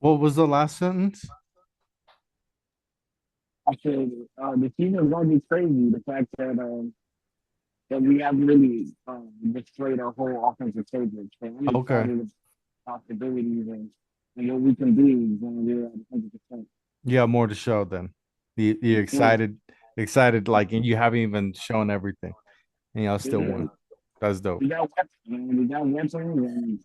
What was the last sentence? I said the season is going to be crazy. The fact that we haven't really displayed our whole offensive statement. So I'm Okay. excited about possibilities and what we can do when we're at 100%. You have more to show then. You Yeah, excited like and you haven't even shown everything. And y'all still yeah. won. That's dope. We got weapons, man. We got weapons, and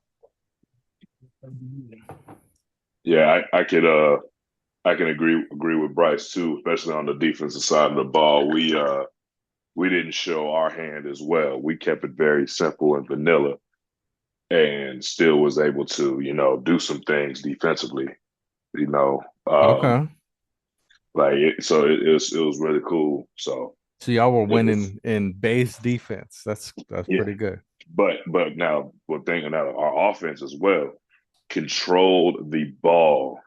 Yeah, I can agree with Bryce too, especially on the defensive side of the ball. We didn't show our hand as well. We kept it very simple and vanilla, and still was able to, do some things defensively. You know, um, Okay. it was really cool. So So y'all were it was winning in base defense. That's yeah. pretty good. But now one thing now our offense as well controlled the ball.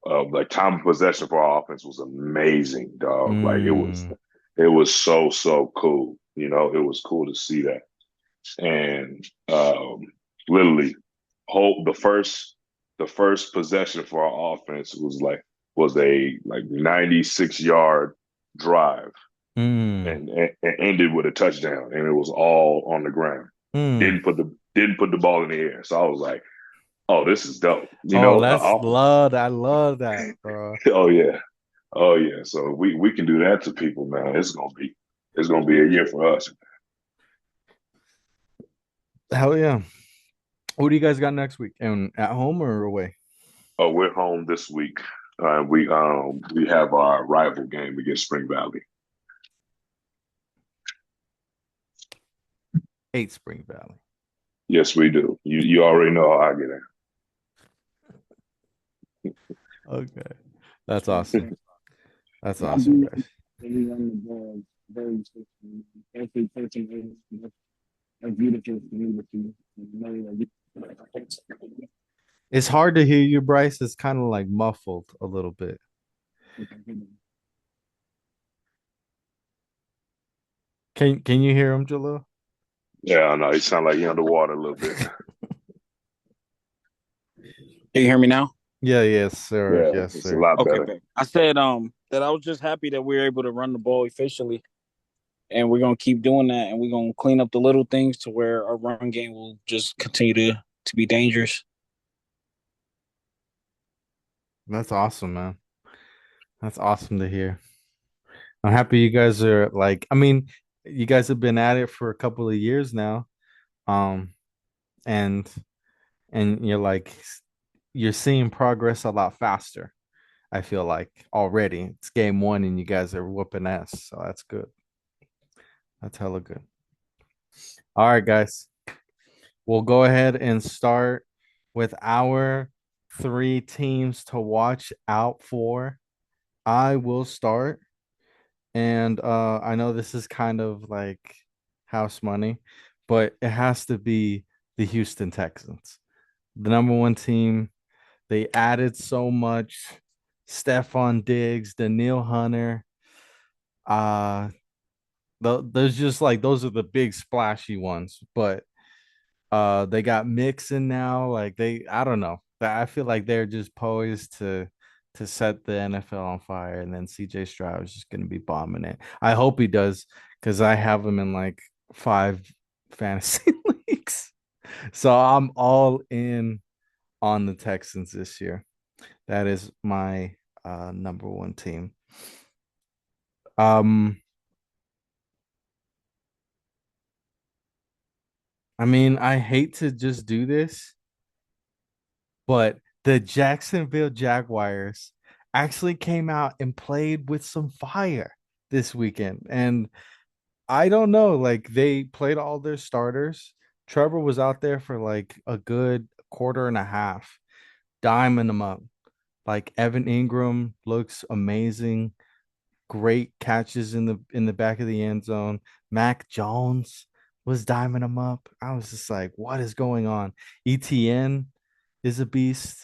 Like time of possession for our offense was amazing, dog. Like Mm, it was so cool. It was cool to see that. And literally, whole the first possession for our offense was a like 96-yard drive mm, and ended with a touchdown, and it was all on the ground. mm. Didn't put the ball in the air. So I was like, oh, this is dope. Oh, that's love. I love that, bro. Oh yeah. Oh yeah, so we can do that to people, man. It's gonna be a year for us. Hell yeah. What do you guys got next week? And at home or away? Oh, we're home this week. We have our rival game against Spring Valley. Hate Spring Valley. Yes, we do. You already know how I get in. Okay. That's awesome. That's I awesome, do guys. really run the ball very swiftly. Every person is a beautiful community. It's hard to hear you, Bryce. It's kind of like muffled a little bit. Can you hear him, Jalil? Yeah, I know. You sound like you're underwater a little bit. Can you hear me now? Yeah, yes, sir. Yeah, Yes, it's a sir. lot Okay, better. babe. I said that I was just happy that we were able to run the ball efficiently, and we're gonna keep doing that, and we're gonna clean up the little things to where our run game will just continue to be dangerous. That's awesome, man. That's awesome to hear. I'm happy you guys are like, I mean, you guys have been at it for a couple of years now. Um, and you're like you're seeing progress a lot faster. I feel like already. It's game one and you guys are whooping ass. So that's good. That's hella good. All right, guys. We'll go ahead and start with our three teams to watch out for. I will start. And I know this is kind of like house money, but it has to be the Houston Texans, the number one team. They added so much. Stephon Diggs, Daniil Hunter. Uh, there's just like those are the big splashy ones, but they got Mixon now. Like I don't know. I feel like they're just poised to set the NFL on fire, and then CJ Stroud is just gonna be bombing it. I hope he does, because I have him in like 5 fantasy leagues. So I'm all in on the Texans this year. That is my number one team. Um, I mean, I hate to just do this, but the Jacksonville Jaguars actually came out and played with some fire this weekend. And I don't know, like they played all their starters. Trevor was out there for like a good quarter and a half, diming them up. Like Evan Ingram looks amazing. Great catches in the back of the end zone. Mac Jones was diming him up. I was just like, what is going on? ETN is a beast.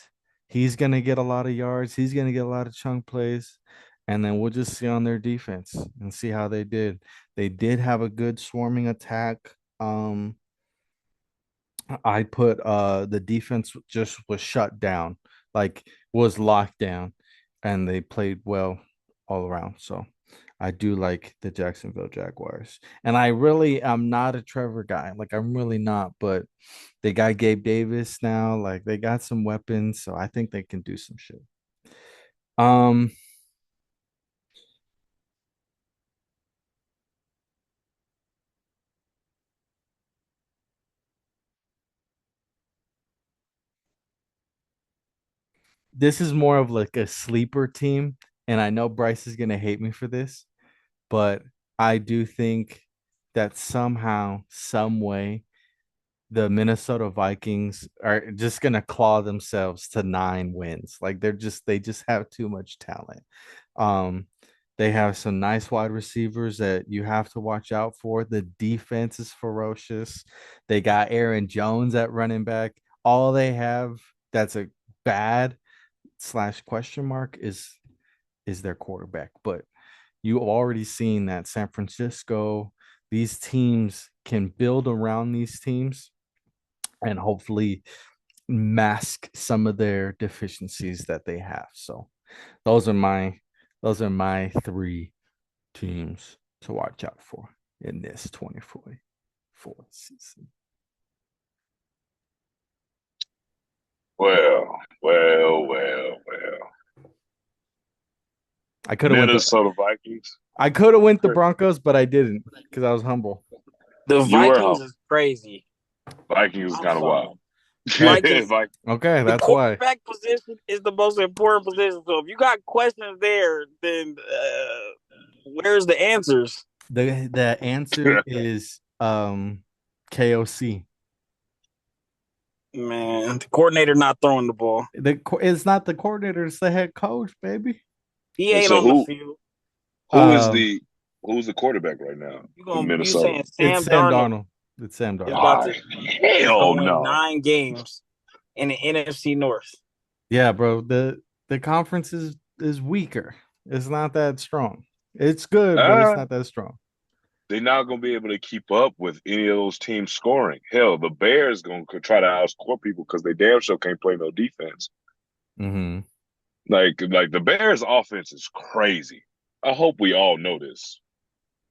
He's gonna get a lot of yards. He's gonna get a lot of chunk plays. And then we'll just see on their defense and see how they did. They did have a good swarming attack. I put the defense just was shut down like was locked down, and they played well all around. So I do like the Jacksonville Jaguars. And I really am not a Trevor guy. Like I'm really not, but they got Gabe Davis now. Like they got some weapons, so I think they can do some shit. Um this is more of like a sleeper team, and I know Bryce is gonna hate me for this, but I do think that somehow, some way, the Minnesota Vikings are just gonna claw themselves to 9 wins. Like they just have too much talent. Um, they have some nice wide receivers that you have to watch out for. The defense is ferocious. They got Aaron Jones at running back. All they have that's a bad slash question mark is their quarterback. But you already seen that San Francisco, these teams can build around these teams and hopefully mask some of their deficiencies that they have. So those are my those are my three teams to watch out for in this 24 season. Well. I could have went the Minnesota Vikings. I could have went the Broncos, but I didn't because I was humble. The You were Vikings home. is crazy. Vikings is I'm kind of sorry. wild. Vikings. Okay, The that's why. quarterback position is the most important position. So if you got questions there, then where's the answers? The answer is KOC. Man, the coordinator not throwing the ball. It's not the coordinator, it's the head coach, baby. He And ain't so on the field. Um, who's the quarterback right now for You Minnesota? saying it's Sam Sam Darnold Darnold. It's Sam is Darnold. about Ah, to is hell gonna win no. 9 games in the NFC North. Yeah, bro. The conference is weaker. It's not that strong. It's good, but it's Uh, not that strong. they're not going to be able to keep up with any of those teams scoring. Hell, the Bears going to try to outscore people because they damn sure can't play no defense. Mm-hmm. Like the Bears' offense is crazy. I hope we all know this.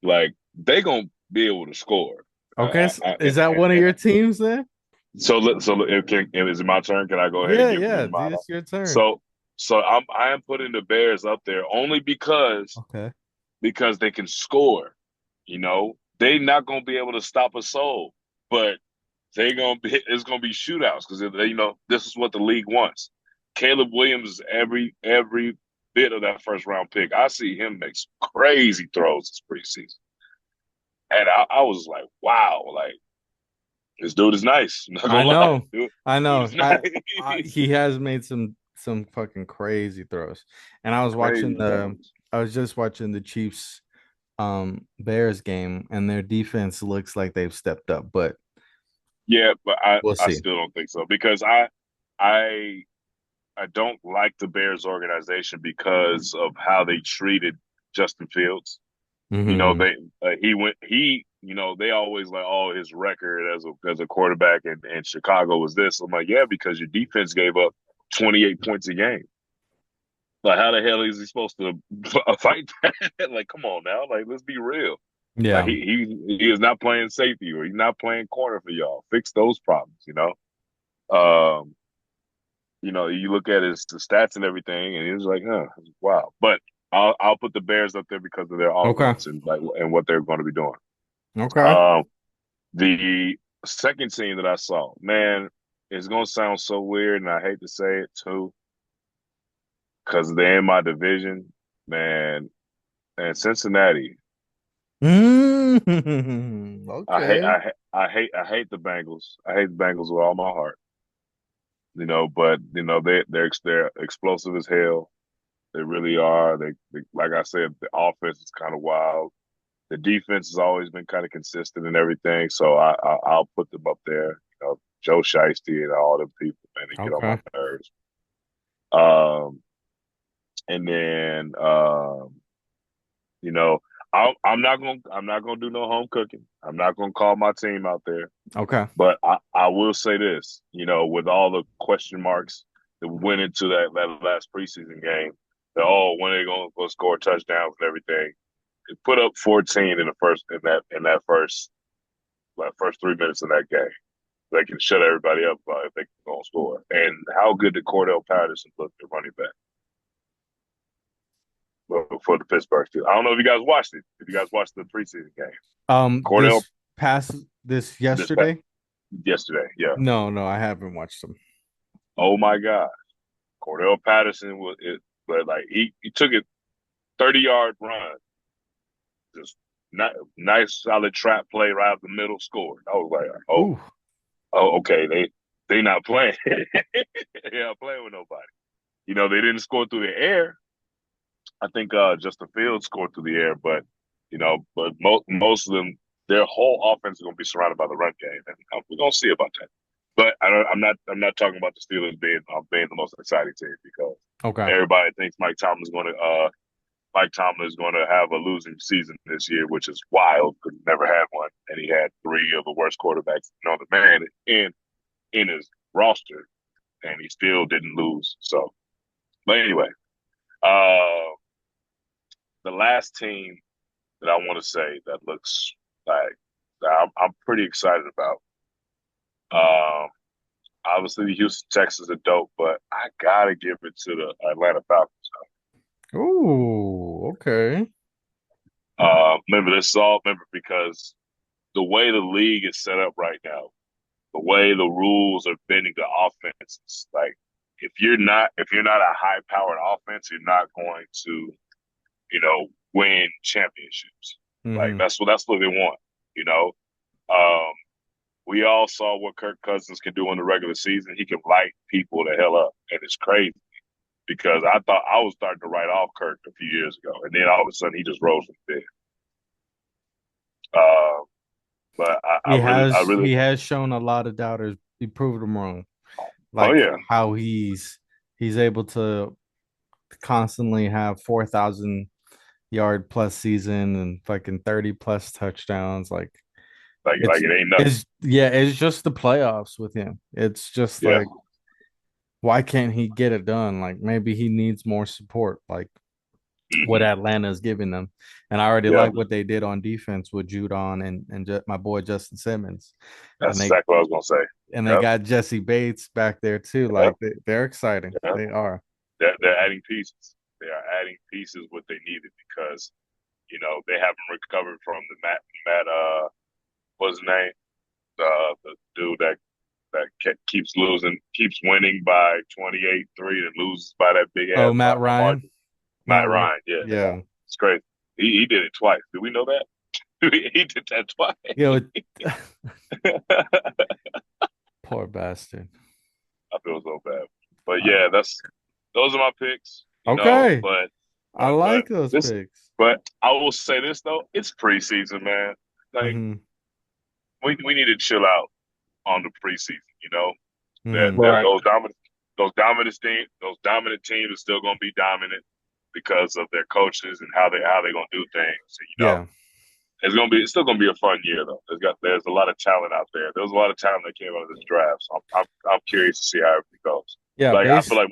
Like they gonna be able to score. Okay, so is that one of And your teams then? is it my turn? Can I go ahead and Yeah, give yeah. mine? It's your turn. So I am putting the Bears up there only Okay. because they can score. You know, they not gonna be able to stop a soul, but they gonna be it's gonna be shootouts because this is what the league wants. Caleb Williams, every bit of that first round pick, I see him make some crazy throws this preseason, and I was like, wow, like this dude is nice. I'm not I gonna lie, know. I dude know. is nice. He has made some fucking crazy throws. And I was watching Crazy the throws. I was just watching the Chiefs Bears game, and their defense looks like they've stepped up, but Yeah, but we'll I see. still don't think so because I I don't like the Bears organization because of how they treated Justin Fields. You know, Mm-hmm. they always like, oh, his record as a quarterback in Chicago was this. I'm like, yeah, because your defense gave up 28 points a game. Like, how the hell is he supposed to fight that? Like, come on now. Like, let's be real. Like, Yeah. he is not playing safety or he's not playing corner for y'all. Fix those problems, you know? Um, you look at the stats and everything, and it's like, huh, wow. But I'll put the Bears up there because of their Okay. offense and what they're going to be doing. Okay. Um, the second team that I saw, man, it's gonna sound so weird, and I hate to say it too, because they're in my division, man. And Cincinnati, I hate, Okay. I, I hate the Bengals. I hate the Bengals with all my heart, But they're explosive as hell. They really are. They like I said, the offense is kind of wild. The defense has always been kind of consistent and everything. So I'll put them up there. Joe Shiesty and all them people, man, they get on my Okay. nerves. Um, and then you know, I'm not gonna do no home cooking. I'm not gonna call my team out there. Okay. But I will say this, with all the question marks went into that last preseason game. That when are they going to score touchdowns and everything? They put up 14 in the first in that first 3 minutes in that game. They can shut everybody up if they can go and score. And how good did Cordell Patterson look at running back for the Pittsburgh Steelers? I don't know if you guys watched it. If you guys watched the preseason game, Cordell This this past, yesterday? yesterday, yeah. No, I haven't watched them. Oh my God, Cordell Patterson but like he took it 30-yard run, just nice solid trap play right up the middle, scored. I was like, Ooh. okay, they not playing. They not playing with nobody. They didn't score through the air. I think Justin Fields scored through the air, but most of them, their whole offense is going to be surrounded by the run game, and we're going to see about that. But I'm not talking about the Steelers being the most exciting team because Okay. everybody thinks Mike Tomlin is going to have a losing season this year, which is wild because he never had one, and he had three of the worst quarterbacks known to man in his roster, and he still didn't lose. So, but anyway, uh, the last team that I want to say that looks like that I'm pretty excited about. Um, Obviously, the Houston Texans are dope, but I gotta give it to the Atlanta Falcons. Ooh, okay. Remember because the way the league is set up right now, the way the rules are bending the offense, it's like if you're not a high powered offense, you're not going to win championships. Like Mm-hmm. that's what they want. You know, um, we all saw what Kirk Cousins can do in the regular season. He can light people the hell up, and it's crazy because I thought I was starting to write off Kirk a few years ago, and then all of a sudden he just rose from there. Uh, but He I has really, he has shown a lot of doubters. He proved them wrong. oh Like yeah, how he's able to constantly have 4,000 yard plus season and fucking 30 plus touchdowns. Like like it ain't nothing. it's just the playoffs with him. It's just Yeah, like why can't he get it done? Like maybe he needs more support, like what hmm Atlanta is giving them. And I already yeah. like what they did on defense with Judon and my boy Justin Simmons. And That's they exactly what I was gonna say. and they Yep, got Jesse Bates back there too. yep, Like they're exciting. yep. They are. They're adding pieces. They are adding pieces what they needed because they haven't recovered from the Matt what's his name, the dude that keeps winning by 28-3 and loses by that big Oh, ass Matt Ryan. margin. Matt Matt Ryan. Ryan, yeah, Yeah. it's crazy. He did it twice. Did we know that? He did that twice. You know, poor bastard. I feel so bad. But yeah, those are my picks. Okay. But I but like those this picks. but I will say this though, it's preseason, man. Like Mm-hmm. we need to chill out on the preseason. That Mm-hmm. that Right. those dominant teams are still going to be dominant because of their coaches and how they going to do things. Yeah. It's still gonna be a fun year though. There's a lot of talent out there. There's a lot of talent that came out of this draft. So I'm curious to see how everything goes. Yeah. Like I feel like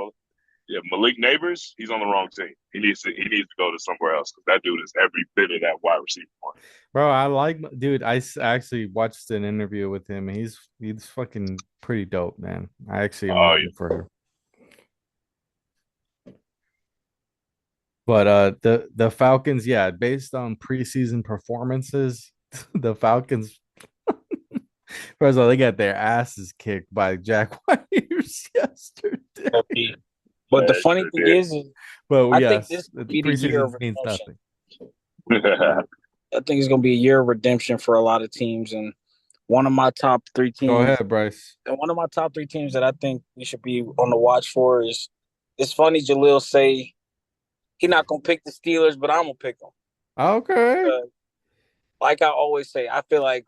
Malik Neighbors, he's on the wrong team. He needs to go to somewhere else because that dude is every bit of that wide receiver one. Bro, I like dude. Actually watched an interview with him. He's fucking pretty dope, man. I actually am Oh rooting for him. But the Falcons, yeah, based on preseason performances, the Falcons first of all, they got their asses kicked by Jaguars yesterday. But the yeah, funny sure thing is But I think yes, this the could be the year of preseason means redemption. nothing. did. I think it's going to be a year of redemption for a lot of teams. And one of my top three Go teams, ahead, Bryce. and one of my top three teams that I think we should be on the watch for is, it's funny Jalil say he not going to pick the Steelers, but I'm going to pick them. Okay. Like I always say, I feel like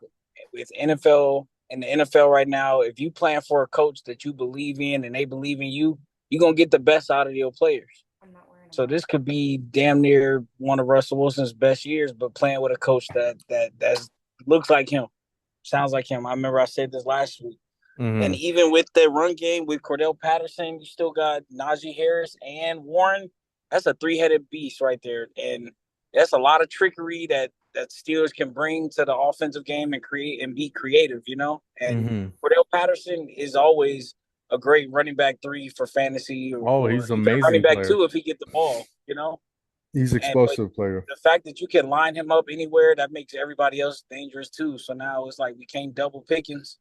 with NFL in the NFL right now, if you plan for a coach that you believe in and they believe in you, you're going to get the best out of your players. So this could be damn near one of Russell Wilson's best years, but playing with a coach that looks like him, sounds like him. I remember I said this last week. And Mm-hmm. even with the run game with Cordell Patterson, you still got Najee Harris and Warren. That's a three-headed beast right there. And that's a lot of trickery that Steelers can bring to the offensive game and create and be creative, you know? And Mm-hmm. Cordell Patterson is always a great running back three for fantasy Oh, or he's an even running amazing back player. two if he get the ball, you know? He's And but explosive player. the fact that you can line him up anywhere, that makes everybody else dangerous too. So now it's like we can't double Pickens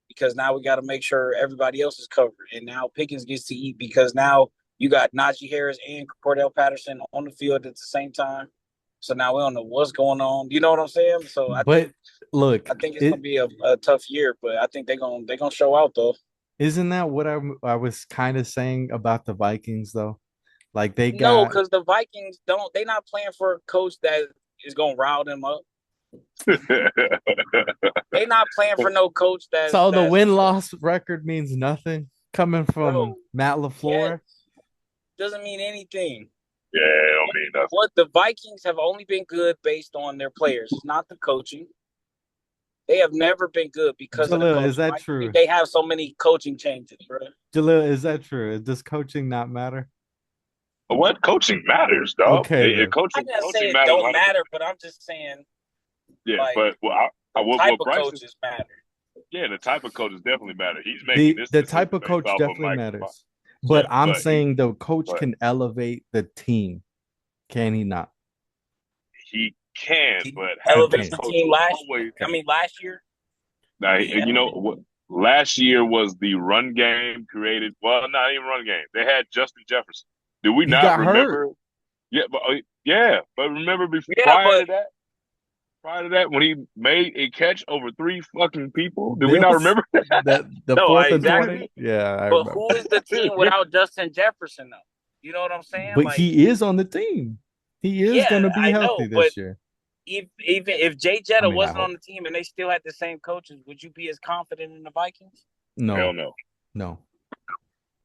because now we got to make sure everybody else is covered. And now Pickens gets to eat because now you got Najee Harris and Cordell Patterson on the field at the same time. So now we don't know what's going on. You know what I'm saying? So I But think look, I think it's gonna it be a tough year, but I think they're gonna show out though. isn't that what I was kind of saying about the Vikings though? Like they No, got because the Vikings don't. They're not playing for a coach that is gonna rile them up. They're not playing for no coach so the that's win-loss record means nothing coming from bro. Matt Yeah, LaFleur. doesn't mean anything. Yeah, I mean nothing. What the Vikings have only been good based on their players. It's not the coaching. They have never been good because of the Jalil, is coaching. that Why do you think true? they have so many coaching changes, bro? Jalil, is that true? Does coaching not matter? What coaching matters, dog? Okay It then. I coaching didn't say coaching it matters don't 100%. matter, but I'm just saying Yeah, like but the type what of Bryce is, coaches matter. yeah, the type of coaches definitely matter. He's making The this the type decision of based coach off of definitely Mike. matters. Yeah, But I'm but he saying the coach but can elevate the team. Can he not? he can, He but He has this elevated can. the coach team always? I Okay. mean last year. Now, He you know elevated. what? Last year was the run game created. Well, not even run game. They had Justin Jefferson. Do we He not got hurt. remember? Yeah, but remember Yeah, but prior to that, when he made a catch over three fucking people, do we That not was remember that the no, fourth and 20. exactly. Yeah, I But remember. who is the team that? without Justin Jefferson though? You know what I'm saying? But Like, he is on the team. He is yeah, gonna be I healthy know, but this year. even if Jay I Jetta mean, I wasn't on hope. the team and they still had the same coaches, would you be as confident in the Vikings? Hell No, no. no.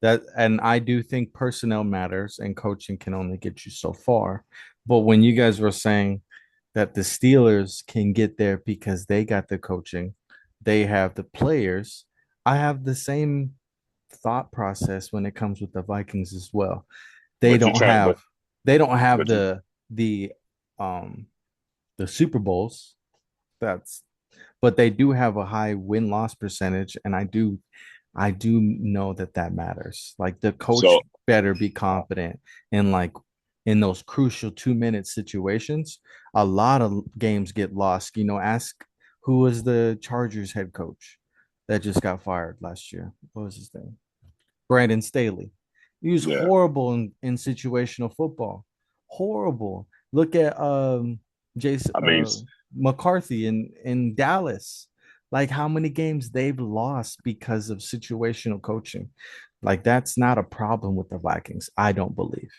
That and I do think personnel matters and coaching can only get you so far. But when you guys were saying that the Steelers can get there because they got the coaching, they have the players, I have the same thought process when it comes with the Vikings as well. They But you don't trying, have they don't have but you, the um the Super Bowls. That's but they do have a high win-loss percentage, and I do know that that matters. Like the coach so better be confident in like in those crucial 2 minute situations. A lot of games get lost. Ask who was the Chargers head coach that just got fired last year. What was his name? Brandon Staley. He was yeah. horrible in situational football. Horrible. Look at Jason I mean, McCarthy in Dallas. Like how many games they've lost because of situational coaching. Like that's not a problem with the Vikings. I don't believe.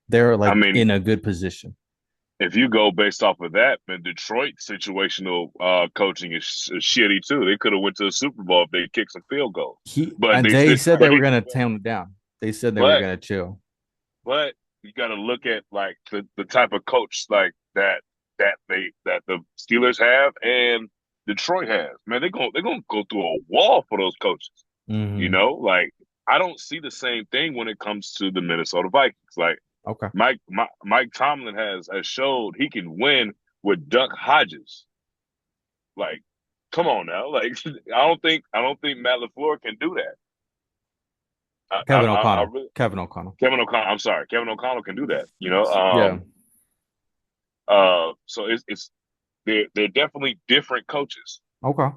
They're I like mean, in a good position. if you go based off of that, then Detroit situational coaching is shitty too. They could have went to the Super Bowl if they kicked some field goals, He but and they they still, said but they they, were gonna tone it down. They said they were but gonna chill. but you got to look at like the type of coach like that the Steelers have and Detroit has. Man, they're gonna go through a wall for those coaches. You Mm-hmm. know, like I don't see the same thing when it comes to the Minnesota Vikings. Like Okay. Mike Tomlin has showed he can win with Duck Hodges. Like, come on now. Like, I don't think Matt LaFleur can do that. Kevin I O'Connell. really Kevin O'Connell. Kevin O'Connell. I'm sorry, Kevin O'Connell can do that. Yeah. So it's they're definitely different coaches. Okay.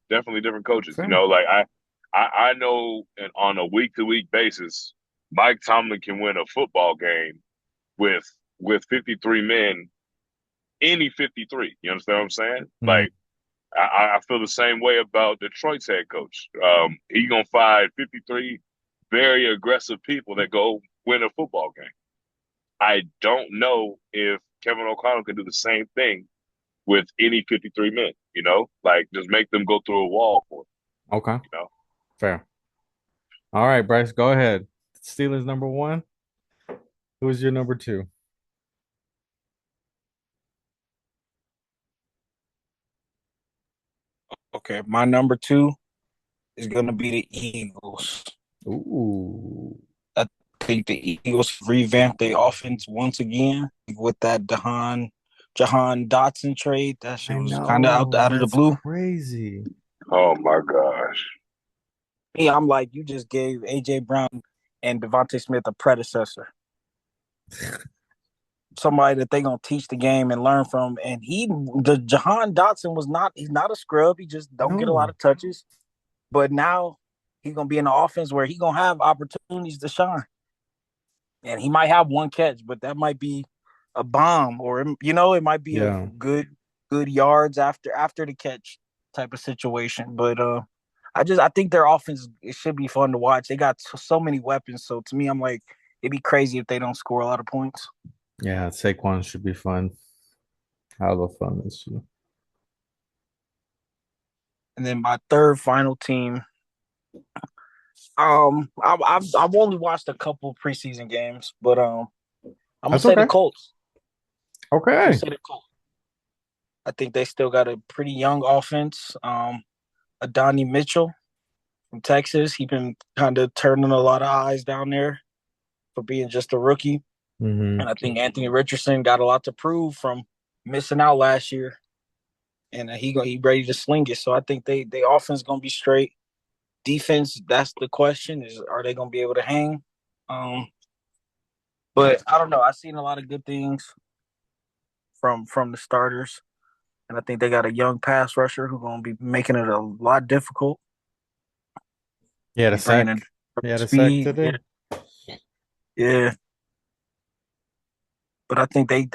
Definitely different coaches. Fair. Like I know and on a week to week basis, Mike Tomlin can win a football game with 53 men, any 53. You understand what I'm saying? Mhm. Like I feel the same way about Detroit's head coach. He gonna find 53 very aggressive people that go win a football game. I don't know if Kevin O'Connell can do the same thing with any 53 men, like just make them go through a wall for Okay. you know. Fair. All right, Bryce, go ahead. Steelers number one. Who is your number two? Okay, my number two. is going to be the Eagles. Ooh, I think the Eagles revamped their offense once again with that Jahan Dotson trade. That shit I was kind of know. out of the That's blue. crazy. Oh my gosh. Me, I'm like, you just gave AJ Brown and Devontae Smith a predecessor, somebody that they gonna teach the game and learn from. And the Jahan Dotson was not. He's not a scrub. He just don't get a lot No. of touches. But now he's gonna be in the offense where he gonna have opportunities to shine, and he might have one catch, but that might be a bomb, or it might be a Yeah. good yards after the catch type of situation. But I think their offense, it should be fun to watch. They got so many weapons, so to me, I'm like, it'd be crazy if they don't score a lot of points. Yeah, Saquon should be fun. Hella fun this year. And then my third final team, I've only watched a couple preseason games, but I'm gonna That's say the okay. Colts. I'm gonna Okay. say the Colts. I think they still got a pretty young offense. Adonai Mitchell from Texas, he been kind of turning a lot of eyes down there for being just a rookie. Mm-hmm. And I think Anthony Richardson got a lot to prove from missing out last year, and he ready to sling it. So I think they offense gonna be straight. Defense, that's the question: is are they gonna be able to hang? Um, but I don't know. I've seen a lot of good things from the starters, and I think they got a young pass rusher who's gonna be making it a lot difficult. He had a Be bringing in sack. He had a sack speed, yeah, today. yeah. But I think they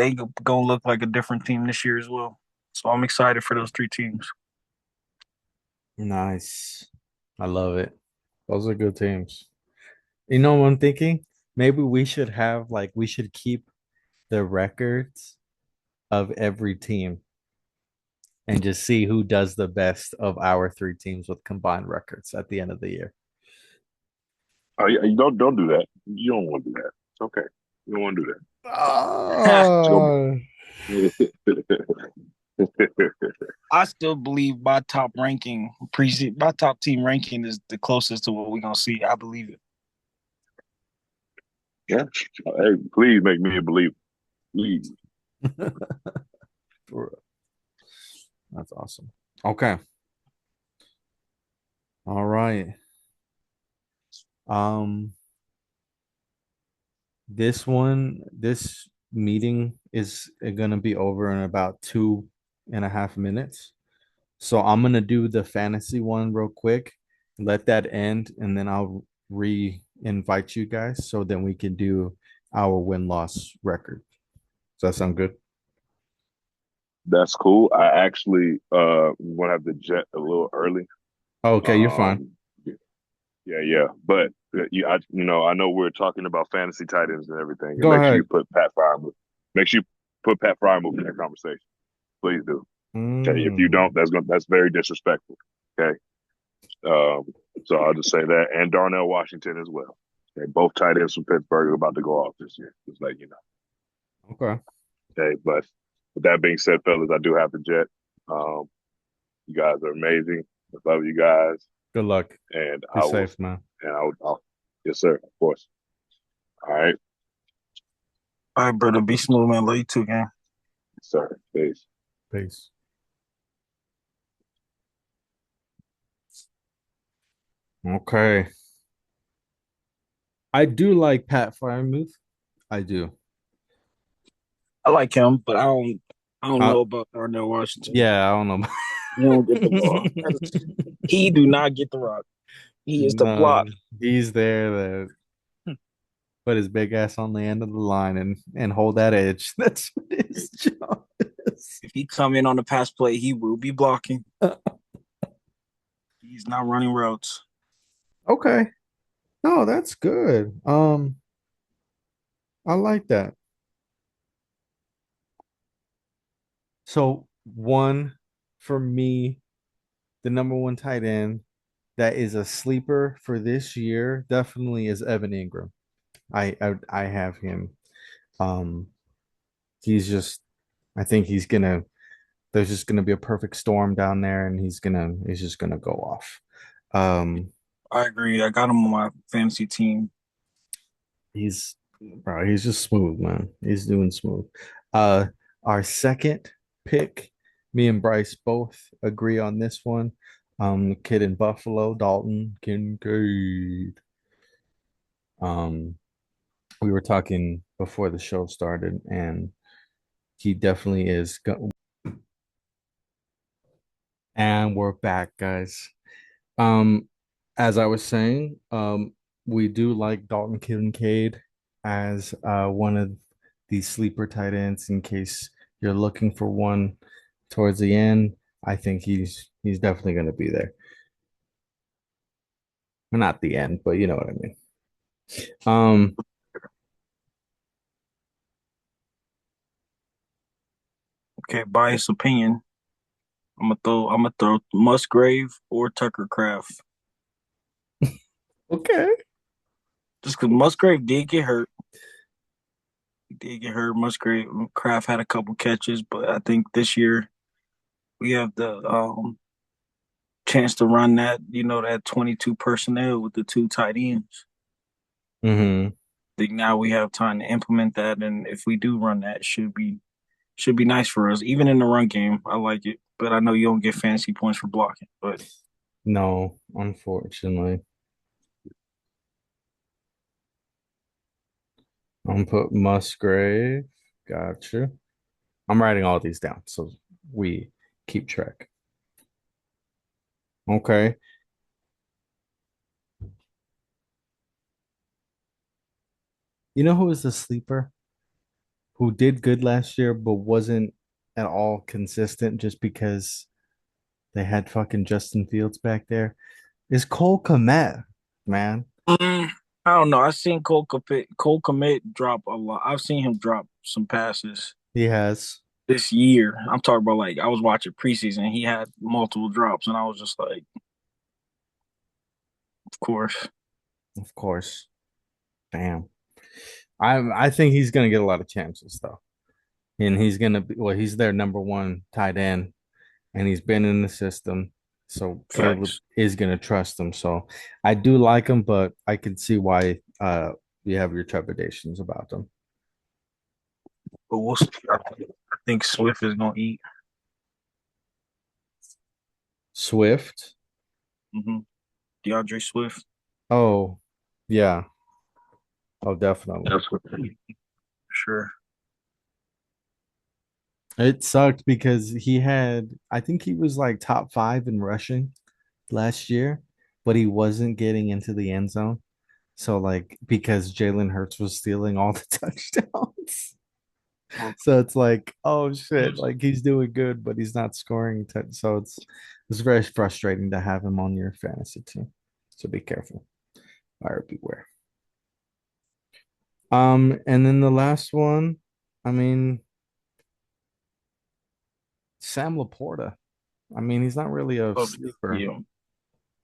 gonna look like a different team this year as well. So I'm excited for those three teams. Nice. I love it. Those are good teams. You know what I'm thinking? Maybe we should keep the records of every team and just see who does the best of our three teams with combined records at the end of the year. Oh, yeah, you don't do that. You don't want to do that. It's okay. You don't want to do that. It's gonna Oh, I still believe my top team ranking is the closest to what we're gonna see. I believe it. yeah. Hey, please make me a believer. Please. that's awesome. Okay. All right. Um, this meeting is gonna be over in about 2.5 minutes. So I'm gonna do the fantasy one real quick, let that end, and then I'll re-invite you guys so then we can do our win-loss record. Does that sound good? That's cool. I actually want to have the jet a little early. Okay, you're fine. Um, yeah, yeah. But I know we're talking about fantasy tight ends and everything, and Go make sure ahead. you put Pat Frymouth. Make sure you put Pat Frymouth in that conversation. Please do. Okay. If you Mm, don't, that's very disrespectful. Okay. Um, so I'll just say that, and Darnell Washington as well. Okay, both tight ends from Pittsburgh are about to go off this year. Just let you know. okay. Okay, but with that being said, fellas, I do have the jet. Um, you guys are amazing. I love you guys, Good luck. and Be safe, man. yes, sir, of course. All right, All right, brother, be smooth, man. Love you too, gang. yes, sir. Peace. Peace. Okay. I do like Pat Frymouth. I do. I like him, but I don't Uh, know about Darnell Washington. yeah, I don't know. He don't get the ball. He do not get the rock. He is the No, block. he's there to put his big ass on the end of the line and hold that edge. That's what his job is. If he come in on the pass play, he will be blocking. He's not running routes. Okay. No, that's good. I like that. So one for me, the number one tight end that is a sleeper for this year definitely is Evan Ingram. I have him. Um, he's just I think he's gonna there's just gonna be a perfect storm down there, and he's just gonna go off. Um, I agree. I got him on my fantasy team. he's bro, he's just smooth, man. He's doing smooth. Uh, our second pick, me and Bryce both agree on this one. The kid in Buffalo, Dalton Kincaid. Um, we were talking before the show started, and he definitely is. And we're back, guys. Um, as I was saying, we do like Dalton Kincaid as one of the sleeper tight ends in case you're looking for one towards the end. I think he's definitely going to be there. Well, not the end, but you know what I mean. Um, Okay, biased opinion. I'm gonna throw Musgrave or Tucker Craft. okay. Just because Musgrave did get hurt. He did get hurt. Musgrave Craft had a couple catches, but I think this year we have the chance to run that 22 personnel with the two tight ends. Mm-hmm. I think now we have time to implement that, and if we do run that, should be nice for us. Even in the run game, I like it. But I know you don't get fantasy points for blocking. But No, unfortunately. I'm gonna put Musgrave. Gotcha. I'm writing all these down so we keep track. Okay. You know who was the sleeper who did good last year but wasn't at all consistent just because they had fucking Justin Fields back there? Is Cole Kmet, man. mm, I don't know. I've seen Cole Komet drop a lot. I've seen him drop some passes He has, this year. I'm talking about like I was watching preseason. He had multiple drops, and I was just like, of course. of course. Damn. I think he's gonna get a lot of chances though. And he's gonna be well, he's their number one tight end and he's been in the system. So Caleb Facts. is gonna trust him. So I do like him, but I can see why you have your trepidations about them. But we'll see. I think Swift is gonna eat. Swift. hmm DeAndre Swift. Oh, yeah. Oh, definitely. Absolutely. Sure. It sucked because I think he was like top five in rushing last year, but he wasn't getting into the end zone. So, like, because Jalen Hurts was stealing all the touchdowns. So it's like, oh shit, like he's doing good, but he's not scoring. So it's very frustrating to have him on your fantasy team. So be careful. Buyer beware. And then the last one, I mean, Sam Laporta. I mean, he's not really a Oh, sleeper, yeah.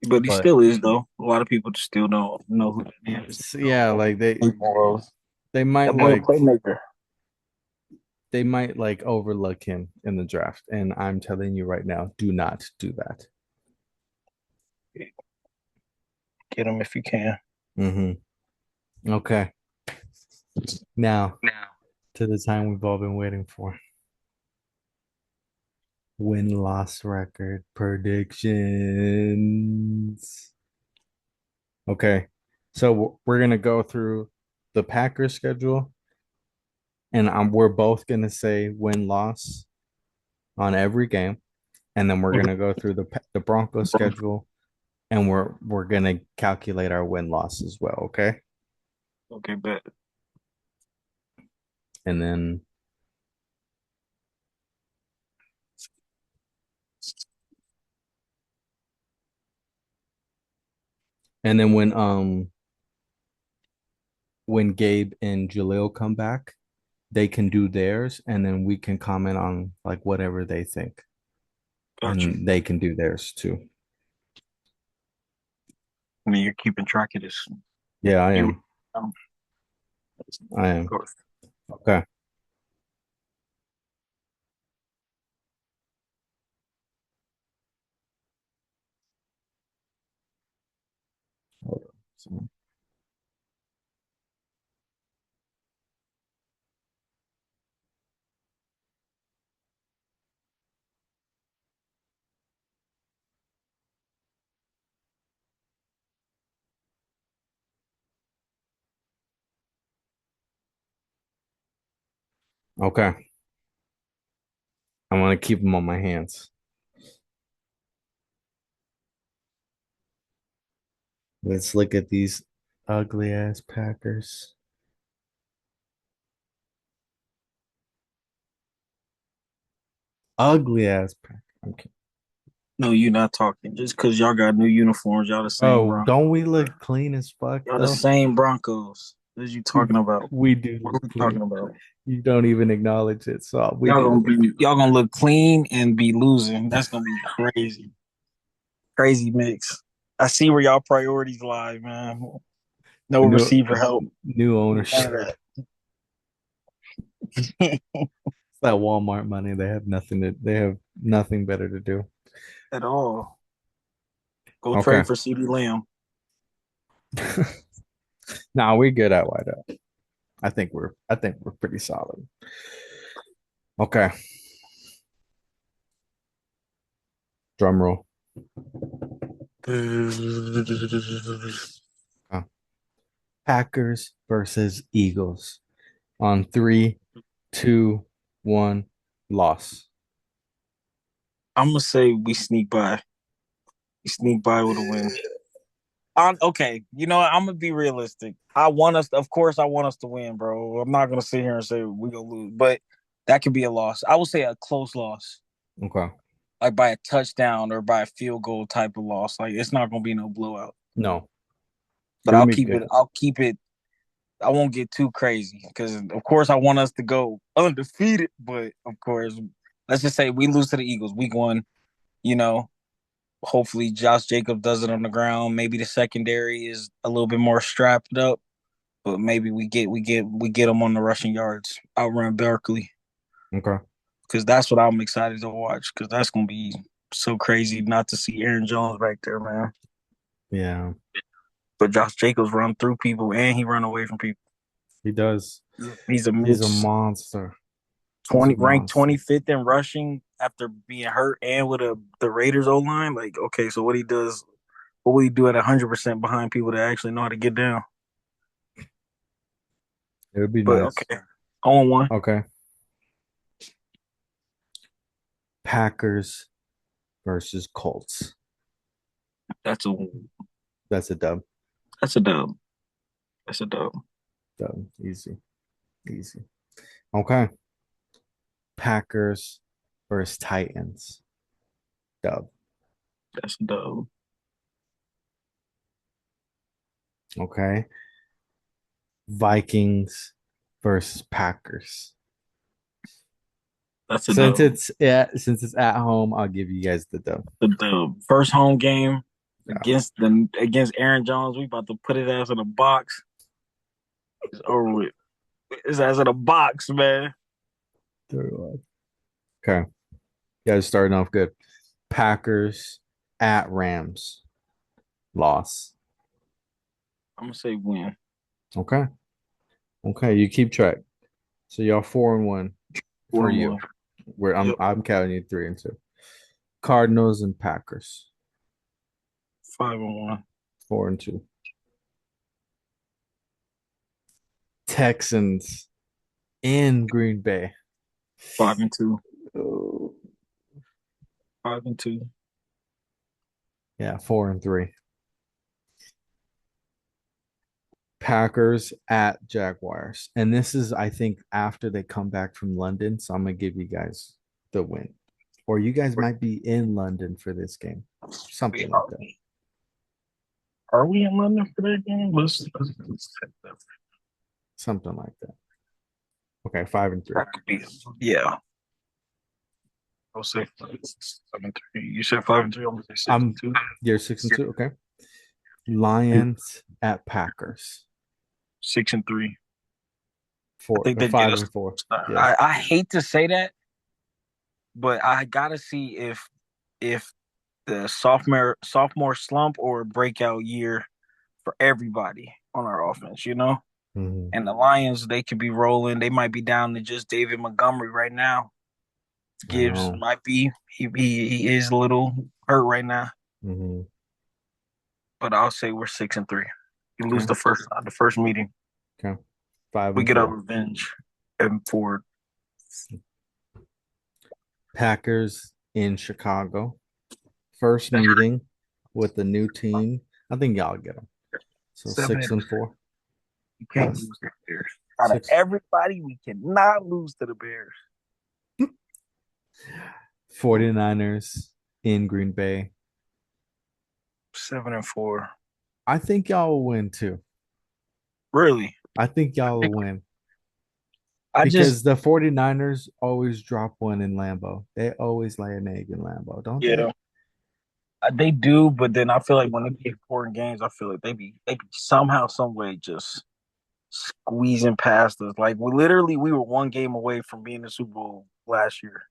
But he but still is though. A lot of people just still don't know who that is. yeah, like they might That boy a like playmaker. they might like overlook him in the draft. And I'm telling you right now, do not do that. Get him if you can. Mm-hmm. Okay. Now to the time we've all been waiting for. Win-loss record predictions. Okay. So we're gonna go through the Packers schedule, and we're both gonna say win-loss on every game, and then we're gonna go through the Broncos schedule, and we're gonna calculate our win-loss as well. Okay. Okay, bet. And then when Gabe and Jaleel come back, they can do theirs, and then we can comment on like whatever they think, Got you. and they can do theirs too. I mean, you're keeping track of this. Yeah, I You, am. um, I of am. course. Okay. So, okay. I want to keep them on my hands. Let's look at these ugly ass Packers. Ugly ass Packers. Okay. No, you're not talking. Just because y'all got new uniforms, y'all the same Oh, Broncos. don't we look clean as fuck Y'all the though? same Broncos. What you talking about? We do What are look we clean. talking about? You don't even acknowledge it, so we Y'all do. gonna look clean and be losing. That's gonna be crazy. Crazy mix. I see where y'all priorities lie, man. No New receiver help. new None ownership. of that. It's that Walmart money. They have nothing better to do. At all. Go Okay. trade for CD Lamb. Now we good at wideout. I think we're pretty solid. Okay. Drum roll. Uh, Packers versus Eagles on three, two, one, loss. I'm gonna say we sneak by. We sneak by with a win. Okay, you know what? I'm gonna be realistic. Of course, I want us to win, bro. I'm not gonna sit here and say we're gonna lose, but that could be a loss. I would say a close loss, Okay. like by a touchdown or by a field goal type of loss. Like it's not gonna be no blowout. No, But it's gonna be good. I'll keep it. I won't get too crazy because, of course, I want us to go undefeated. But of course, let's just say we lose to the Eagles week one. You know, hopefully Josh Jacobs does it on the ground. Maybe the secondary is a little bit more strapped up, but maybe we get them on the rushing yards, outrun Berkeley, Okay. because that's what I'm excited to watch. Because that's gonna be so crazy not to see Aaron Jones back there, man. Yeah, But Josh Jacobs run through people and he run away from people. he does. He's a He's a moose. monster. He's a 20 ranked monster. 25th in rushing after being hurt and with the Raiders O line. Like, okay, so what will he do at 100% behind people that actually know how to get down? It would be But nice. okay, on one. Okay. Packers versus Colts. That's a That's a dub. that's a dub. That's a dub. Dub. Easy. Easy. Okay. Packers versus Titans. Dub. That's a dub. Okay. Vikings versus Packers. That's a dub. Since it's at home, I'll give you guys the dub. The first home game Yeah. against Aaron Jones. We about to put his ass in a box. It's over with. His ass in a box, man. Okay. You guys starting off good. Packers at Rams. Loss. I'm gonna say win. Okay. Okay. You keep track. So y'all 4-1 for 1-1. you. Where Yep. I'm counting you 3-2. Cardinals and Packers. 5-1. 4-2. Texans in Green Bay. 5-2. Oh, 5-2. yeah, 4-3. Packers at Jaguars. And this is, I think, after they come back from London. So I'm gonna give you guys the win. Or you guys might be in London for this game. Something like that. Are we in London for that game? Let's check that. Something like that. Okay, 5-3. That could be. Yeah. I'll say 7-3. You said 5-3. I'm gonna say 6-2. You're 6-2. Okay. Lions at Packers. 6-3. I Four think or they get five us. and four. Yeah. I hate to say that, but I gotta see if the sophomore slump or breakout year for everybody on our offense, you know? Mm-hmm. And the Lions, they could be rolling. They might be down to just David Montgomery right now. I Gibbs know. might be. He is a little hurt right now. Mm-hmm. But I'll say we're 6-3. You lose Okay. the first meeting. Okay. Five We and get our four. revenge and forward. Packers in Chicago. First meeting with the new team. I think y'all get them. So 7 six and four. You can't Us. lose to the Bears. Out of Six. everybody, we cannot lose to the Bears. 49ers in Green Bay. 7-4. I think y'all will win too. Really? I think y'all will win I just because the 49ers always drop one in Lambeau. They always lay an egg in Lambeau, don't they? yeah, they do, but then I feel like when they get important games, I feel like they be somehow, some way just squeezing past us. Like we were one game away from being in the Super Bowl last year.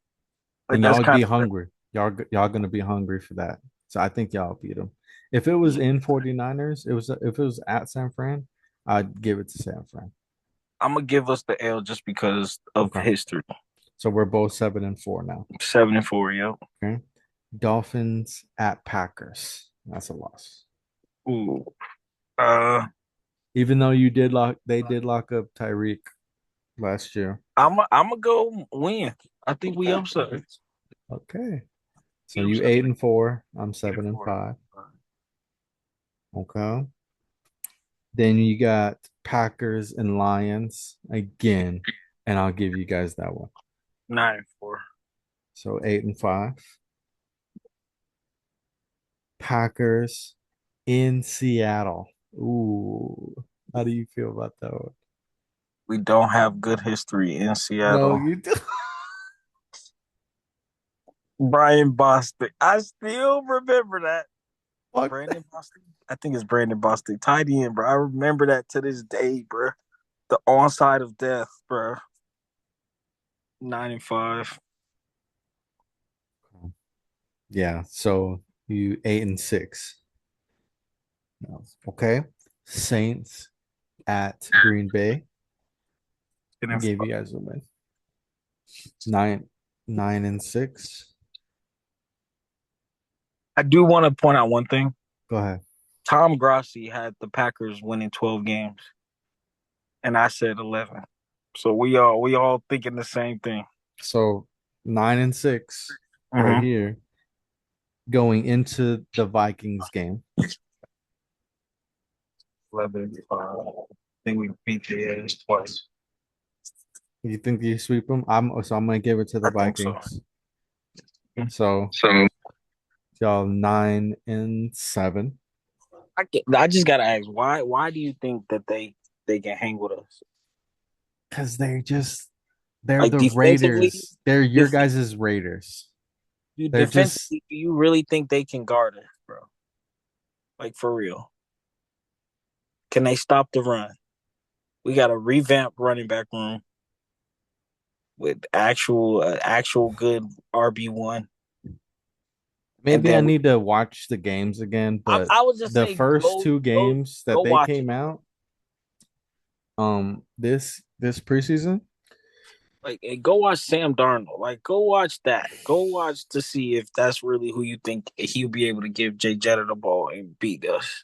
Like And that's y'all would be kind of hungry. Y'all gonna be hungry for that. So I think y'all beat them. If it was yeah. in 49ers, if it was at San Fran, I'd give it to San Fran. I'm gonna give us the L just because of Okay. history. So we're both 7 and 4 now. 7-4, yo. Okay. Dolphins at Packers. That's a loss. Ooh. Uh, Even though they did lock up Tyreek last year. I'm gonna go win. I think we upset. Okay. So We you upset. 8 and 4. I'm Eight and 7 and four. 5. Okay. Then you got Packers and Lions again. And I'll give you guys that one. 9-4. So 8 and 5. Packers in Seattle. Ooh. How do you feel about that one? We don't have good history in No, Seattle. you do. Brian Bostic. I still remember that. Fuck. Brandon Bostic. I think it's Brandon Bostic. Tight end, bro. I remember that to this day, bro. The onside of death, bro. 9-5. Yeah. So you 8 and 6. Okay. Saints at Green Bay. I gave you guys a win. 9 and 6. I do want to point out one thing. Go ahead. Tom Grossi had the Packers winning 12 games, and I said 11. So we all thinking the same thing. So 9 and 6 right Mm-hmm. here going into the Vikings game. 11. I think we beat the ass twice. You think you sweep them? I'm gonna give it to the I think so. Vikings. So So y'all 9 and 7. I just gotta ask why do you think that they can hang with us? Because they're Like the defensively, Raiders. They're your def- guys' Raiders. They're just defensively, do you really think they can guard us, bro? Like for real? Can they stop the run? We got a revamped running back room with actual good RB1, and maybe I then need to watch the games again, but I would just the say first two games go that they watch it. came out, this preseason, Like, and go watch Sam Darnold. Like, go watch that. Go watch to see if that's really who you think he'll be able to give Jay Jetta the ball and beat us.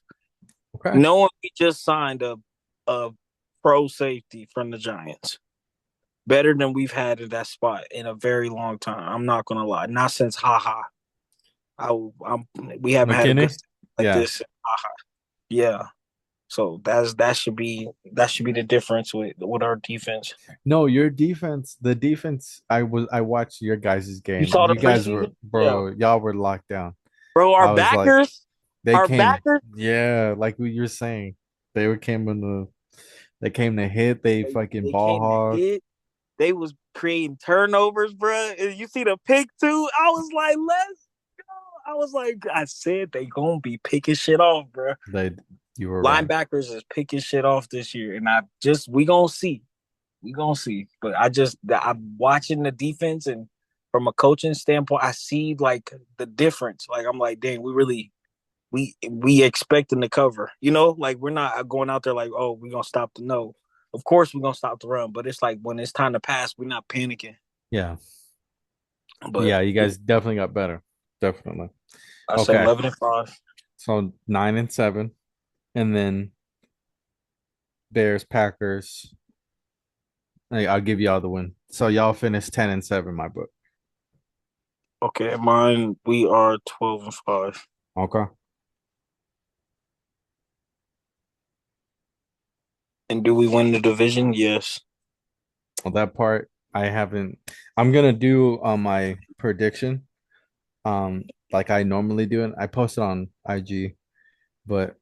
okay. Knowing we just signed a pro safety from the Giants, better than we've had at that spot in a very long time. I'm not gonna lie, not since haha. We haven't had a good McKinney, like yeah. this. Haha. Yeah. So that should be the difference with our defense. No, your defense, the defense. I watched your guys' You game. saw the You guys were, preseason? Yeah. bro. Y'all were locked down. Bro, our I was like, backers, they our came, backers, yeah, like what you're saying. They came to hit. They fucking they ball came to hog. hit. They was creating turnovers, bro. And you see the pick too. I was like, let's go. I was like, I said they gonna be picking shit off, bro. They, you were right. Linebackers is picking shit off this year, and we gonna see. But I'm watching the defense, and from a coaching standpoint, I see like the difference. Like I'm like, dang, we really we expecting to cover. Like we're not going out there like, oh, we're gonna stop the no. Of course we're gonna stop the run, but it's like when it's time to pass, we're not panicking. Yeah. But Yeah, you yeah, guys definitely got better. Definitely. I say Okay. 11-5. So 9-7. And then Bears, Packers. Hey, I'll give y'all the win. So y'all finished 10-7, my book. Okay, mine we are 12-5. Okay. And do we win the division? Yes. Well, that part I haven't. I'm gonna do my prediction. Like I normally do it. I post it on IG, but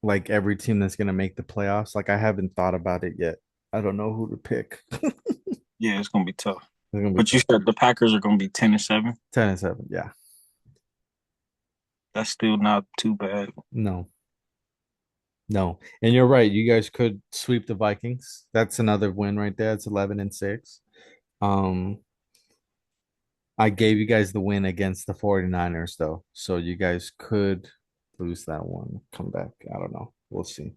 like every team that's gonna make the playoffs, like I haven't thought about it yet. I don't know who to pick. It's Yeah, it's gonna be tough. gonna be But you tough. said the Packers are gonna be 10-7. 10-7. Yeah. That's still not too bad. No. No. And you're right. You guys could sweep the Vikings. That's another win right there. It's 11-6. Um, I gave you guys the win against the 49ers though. So you guys could lose that one, come back. I don't know. We'll see.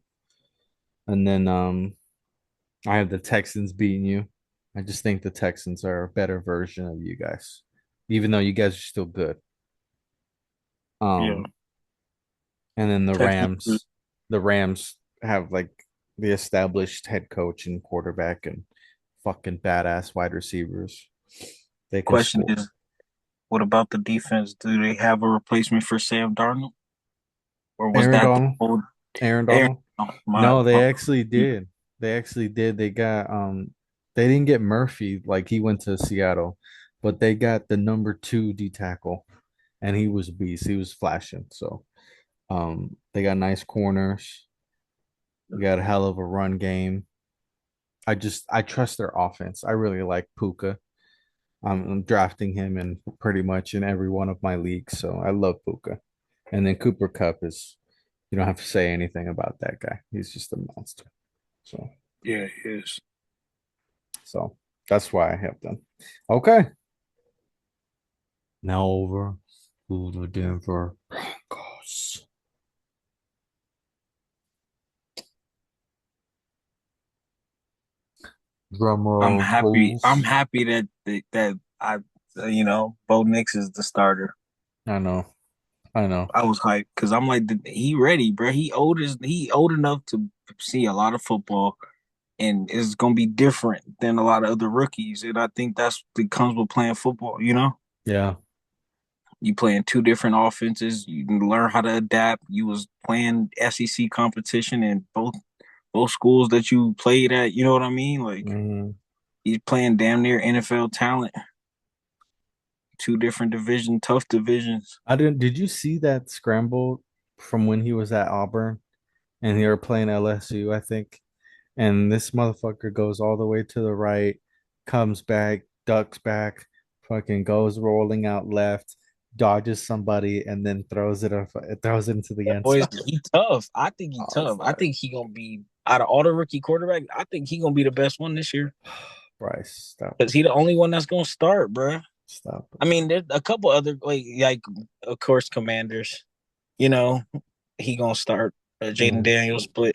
And then I have the Texans beating you. I just think the Texans are a better version of you guys, even though you guys are still good. Yeah. Um, and then Texans. The Rams have like the established head coach and quarterback and fucking badass wide receivers. They can Question score. is, what about the defense? Do they have a replacement for Sam Darnold, or was Aaron that the Donald. old Aaron Aaron? Donald. Oh, No, my they actually did. They actually did. They got they didn't get Murphy like he went to Seattle, but they got the number two D tackle and he was a beast. He was flashing. So they got nice corners. We got a hell of a run game. I trust their offense. I really like Puka. I'm drafting him in pretty much in every one of my leagues. So I love Puka. And then Cooper Cup is you don't have to say anything about that guy. He's just a monster. So Yeah, he is. So that's why I have them. Okay. Now over to the Denver Broncos. Drum I'm roll, happy. I'm please. happy that I, Bo Nix is the starter. I know. I know. I was hyped because I'm like, he ready, bro. He old enough to see a lot of football, and it's gonna be different than a lot of other rookies. And I think that's what comes with playing football. Yeah. You playing two different offenses. You can learn how to adapt. You was playing SEC competition in both schools that you played at. You know what I mean? Like Mhm. he's playing damn near NFL talent. Two different division, tough divisions. I didn't did you see that scramble from when he was at Auburn and they were playing LSU, I think? And this motherfucker goes all the way to the right, comes back, ducks back, fucking goes rolling out left, dodges somebody, and then throws it into the end Boys, zone. he tough. I think he I was tough. I like, think he gonna be out of all the rookie quarterbacks. I think he gonna be the best one this year Bryce, stop because it. he the only one that's gonna start, bro. Stop I it. mean, there's a couple other like of course Commanders. You know, he gonna start Jaden Mhm. Daniels, but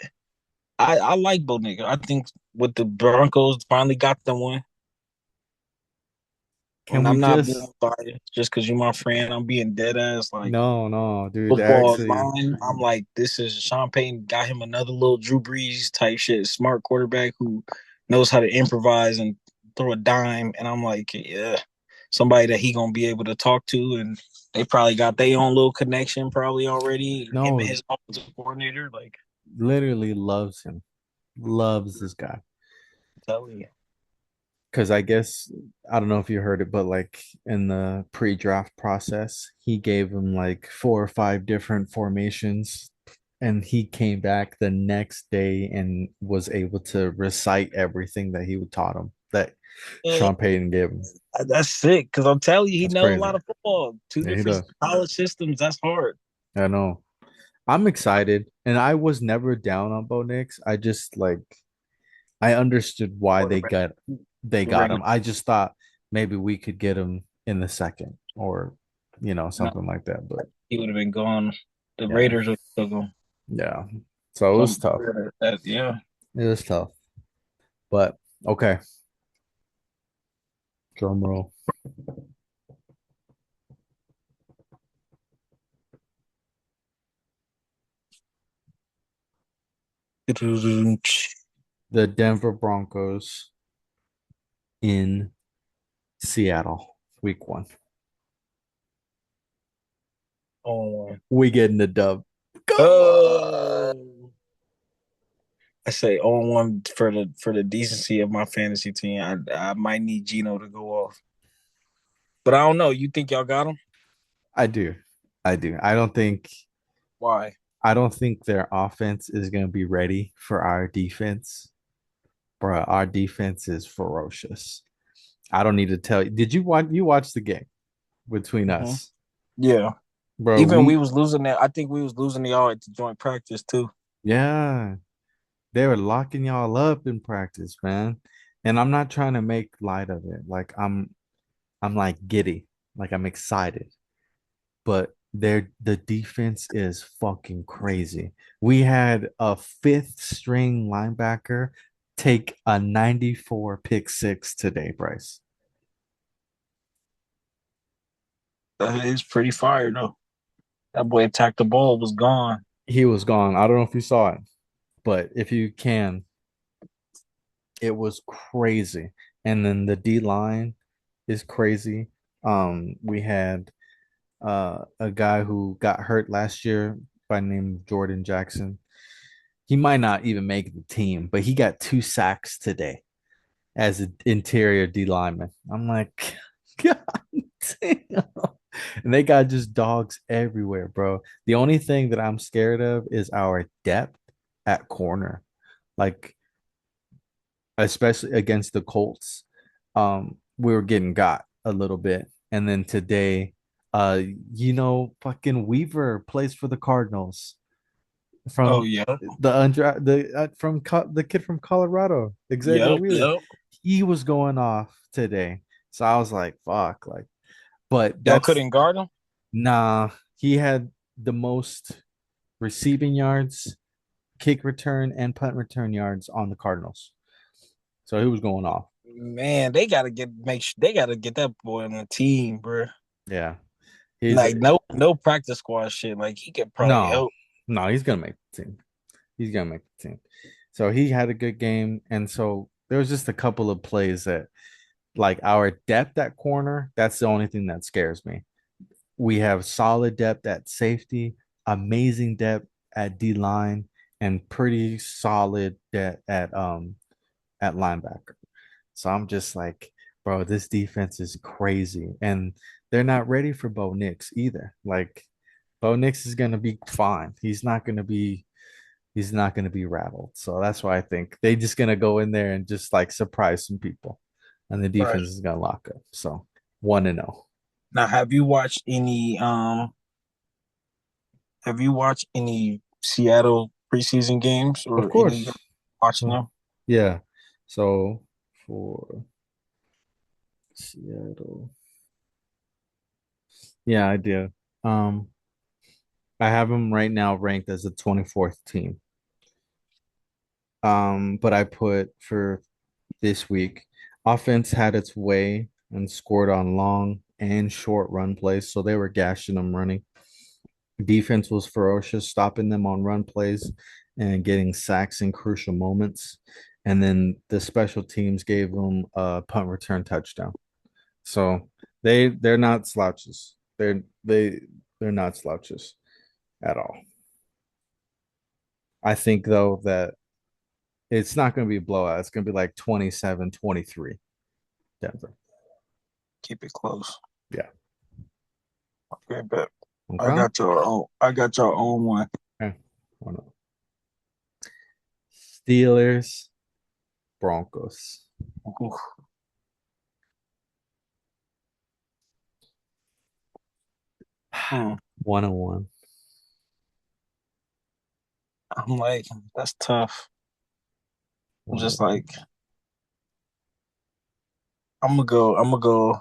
I like Bo Nigga. I think with the Broncos finally got them one. Can And we I'm not being just biased just because you're my friend. I'm being dead ass. Like no, no, dude, football actually, mind. I'm like, this is Sean Payton got him another little Drew Brees type shit, smart quarterback who knows how to improvise and throw a dime. And I'm like, yeah, somebody that he gonna be able to talk to, and they probably got their own little connection probably already. Him and no, his offensive coordinator, like, literally loves him. Loves this guy. I'm telling you, Because I guess I don't know if you heard it, but like in the pre-draft process, he gave him like four or five different formations, and he came back the next day and was able to recite everything that he taught him that yeah, Sean Payton gave him. that's sick. Because I'm telling you, he That's know a crazy. lot of football. Two Yeah, he different does. college systems. That's hard. I know. I'm excited, and I was never down on Bo Nix. I just like I understood why Quarterback, they got regular. him. I just thought maybe we could get him in the second or No, something like that. But he would have been gone. The Yeah. Raiders took them. Yeah. So it So was tough. yeah. It was tough. But okay. Drum roll. The Denver Broncos in Seattle, week 1. Oh, We getting the dub. Come on. oh, I say 0-1 for the decency of my fantasy team. I might need Gino to go off, but I don't know. You think y'all got him? I do. I do. Why? I don't think their offense is going to be ready for our defense. Bro, our defense is ferocious. I don't need to tell you. Did you watch the game between Hmm. us? Yeah. Bro, Even we was losing that. I think we was losing y'all at the joint practice too. yeah, they were locking y'all up in practice, man. And I'm not trying to make light of it. Like I'm like giddy. Like I'm excited. But the defense is fucking crazy. We had a fifth string linebacker take a 94 pick six today, Bryce. That is pretty fire though. That boy attacked the ball, was gone. He was gone. I don't know if you saw it, but if you can, it was crazy. And then the D line is crazy. We had a guy who got hurt last year by name Jordan Jackson. He might not even make the team, but he got 2 sacks today as an interior D lineman. I'm like, God damn. And they got just dogs everywhere, bro. The only thing that I'm scared of is our depth at corner. Like, especially against the Colts. We were getting got a little bit. And then today, uh, fucking Weaver plays for the Cardinals Oh from yeah, the kid from Colorado, Xavier yep, Wheeler. yep. He was going off today. So I was like, fuck, like, but Y'all that's couldn't guard him. nah, he had the most receiving yards, kick return, and punt return yards on the Cardinals. So he was going off. Man, they gotta they gotta get that boy on the team, bro. Yeah. He's Like no practice squad shit. Like he could probably no, help. no, he's gonna make the team. He's gonna make the team. So he had a good game. And so there was just a couple of plays that like our depth at corner, that's the only thing that scares me. We have solid depth at safety, amazing depth at D line, and pretty solid depth at linebacker. So I'm just like, bro, this defense is crazy. And they're not ready for Bo Nix either. Like Bo Nix is gonna be fine. He's not gonna be rattled. So that's why I think they just gonna go in there and just like surprise some people. And the Right. defense is gonna lock up. So 1-0. Now, have you watched any Seattle preseason games Of or any course. watching Uh, them? Yeah. So for Seattle. Yeah, I do. Um, I have them right now ranked as the 24th team. But I put for this week, offense had its way and scored on long and short run plays, so they were gashing them running. Defense was ferocious, stopping them on run plays and getting sacks in crucial moments. And then the special teams gave them a punt return touchdown. So they're not slouches. They're not slouches at all. I think though that it's not going to be a blowout. It's going to be like 27-23 Denver. Keep it close. Yeah. Okay, bet. Okay. I got your own one. Okay. Why not? Steelers, Broncos. Oof. 101. I'm like, that's tough. I'm just 101. like, I'm gonna go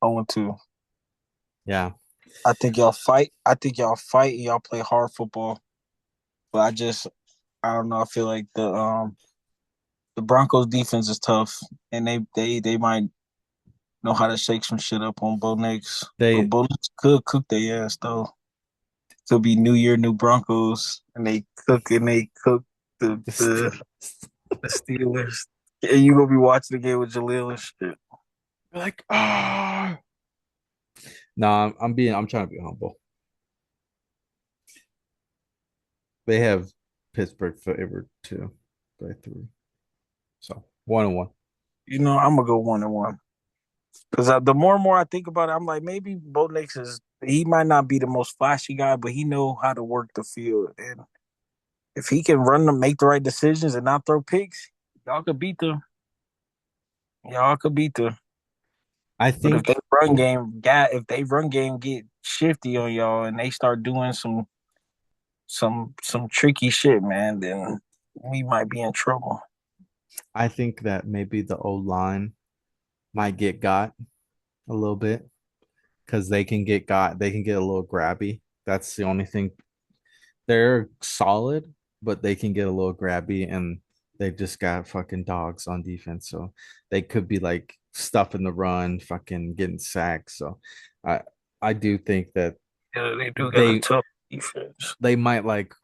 0-2. Yeah. I think y'all fight. I think y'all fight and y'all play hard football. But I don't know. I feel like the Broncos defense is tough, and they might know how to shake some shit up on Bo Nix. But They Bo Nix could cook their ass though. Could be New Year, New Broncos, and they cook the Steelers. And you gonna be watching the game with Jaleel and shit. like, ah. No, I'm trying to be humble. They have Pittsburgh favored too by 3. So 1-1. I'm gonna go 1-1 because the more and more I think about it, I'm like maybe Bo Nix he might not be the most flashy guy, but he know how to work the field, and if he can run them, make the right decisions, and not throw picks, y'all could beat them. Y'all could beat them. I But think if they run game get shifty on y'all and they start doing some tricky shit, man, then we might be in trouble. I think that maybe the O line might get got a little bit because they can get a little grabby. That's the only thing. They're solid, but they can get a little grabby and they just got fucking dogs on defense. So they could be like stuffing the run, fucking getting sacked. So I I do think that Yeah, they do got a they tough defense. they might like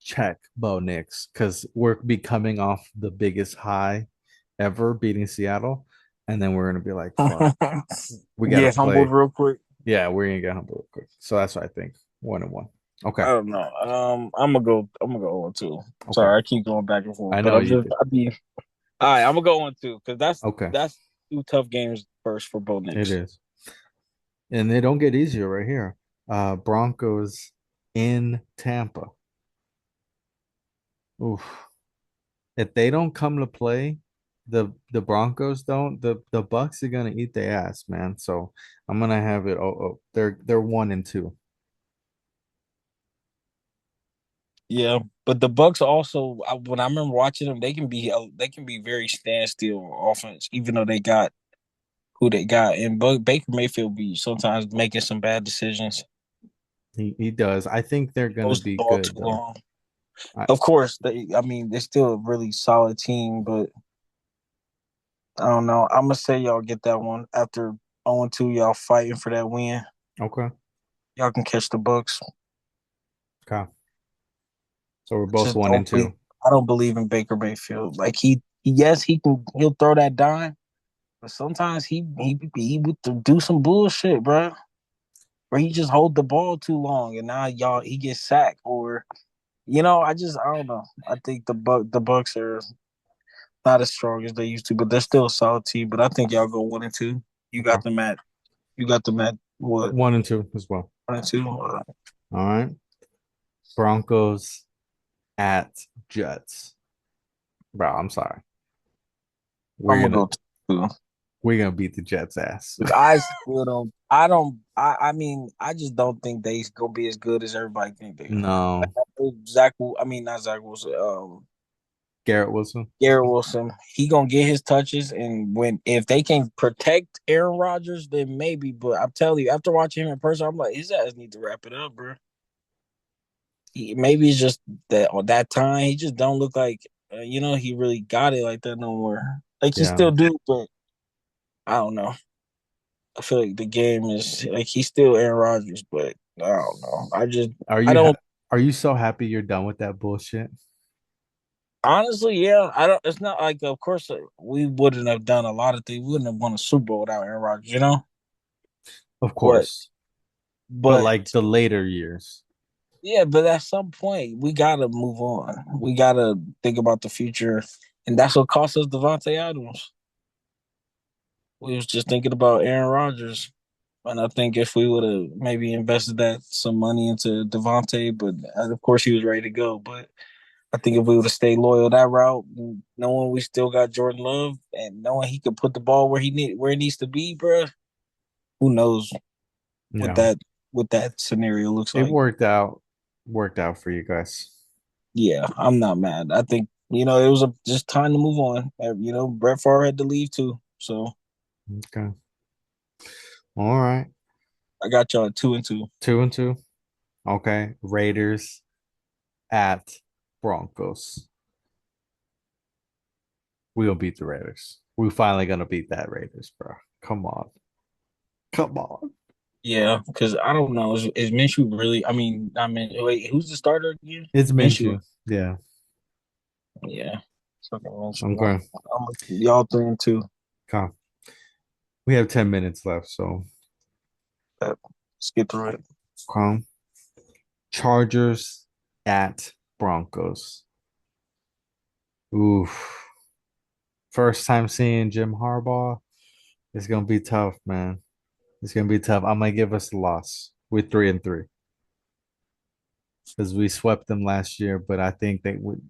check Bo Nix because we're be coming off the biggest high ever beating Seattle. And then we're gonna be like, fuck, we gotta Get humbled play. real quick. Yeah, we're gonna get humbled real quick. So that's what I think. 1-1. Okay. I don't know. I'm gonna go on two. Okay. Sorry, I keep going back and forth, I but know you did. I be all right. I'm gonna go on two because Okay. that's two tough games first for Bo It Nix. is. And they don't get easier right here. Broncos in Tampa. Oof. If they don't come to play, the Broncos don't, the Bucks are gonna eat their ass, man. So I'm gonna have it. Oh, they're 1-2. Yeah, but the Bucks also, when I remember watching them, they can be very standstill offense, even though they got who they got, and Baker Mayfield be sometimes making some bad decisions. He does. I think they're gonna Throws the be ball too good though. long. I, Of course, I mean, they're still a really solid team, but I don't know. I'm gonna say y'all get that one after 0-2. Y'all fighting for that win. okay. Y'all can catch the Bucks. Okay. So we're I both just one don't and believe. two. I don't believe in Baker Mayfield. Like yes, he'll throw that dime, but sometimes he would do some bullshit, bro. Where he just hold the ball too long, and now he gets sacked, or I don't know. I think the Bucks are not as strong as they used to, but they're still a solid team. But I think y'all go 1-2. You Okay. got them at you got them at what 1-2 as well. 1-2? All right. Broncos at Jets. Bro, I'm sorry. I'm We're gonna gonna go 2. we're gonna beat the Jets ass. I still don't. I don't. I mean, I just don't think they gonna be as good as everybody think they are. No. Zach. I mean, not Zach Wilson. Garrett Wilson. Garrett Wilson. He gonna get his touches, and if they can protect Aaron Rodgers, then maybe. But I'm telling you, after watching him in person, I'm like, his ass need to wrap it up, bro. Maybe it's just that on that time he just don't look like he really got it like that no more. Like he Yeah. still do, but I don't know. I feel like the game is like he's still Aaron Rodgers, but I don't know. Are I you don't are you so happy you're done with that bullshit? honestly, yeah. I don't. It's not like, of course, we wouldn't have done a lot of things. We wouldn't have won a Super Bowl without Aaron Rodgers, you know. Of But course. But but like the later years. yeah, but at some point we gotta move on. We gotta think about the future, and that's what cost us Devontae Adams. We was just thinking about Aaron Rodgers. And I think if we would have maybe invested some money into Devontae, but of course he was ready to go. But I think if we would have stayed loyal that route, knowing we still got Jordan Love and knowing he could put the ball where it needs to be, bro, who knows what Yeah. that scenario looks It like. worked out for you guys. Yeah, I'm not mad. I think it was just time to move on. Brett Favre had to leave too, so Okay. All right. I got y'all at 2-2. 2-2. Okay. Raiders at Broncos. We'll beat the Raiders. We're finally gonna beat that Raiders, bro. Come on. Come on. Yeah, because I don't know. Is Minshew really? I mean, wait, who's the starter again? It's Minshew. Minshew. Yeah. Yeah, fucking Minshew. Okay. Y'all 3-2. Come. We have 10 minutes left, so Let's get through it. come. Chargers at Broncos. Oof. First time seeing Jim Harbaugh. It's gonna be tough, man. It's gonna be tough. I'm gonna give us a loss. We're 3-3 because we swept them last year, but I think they would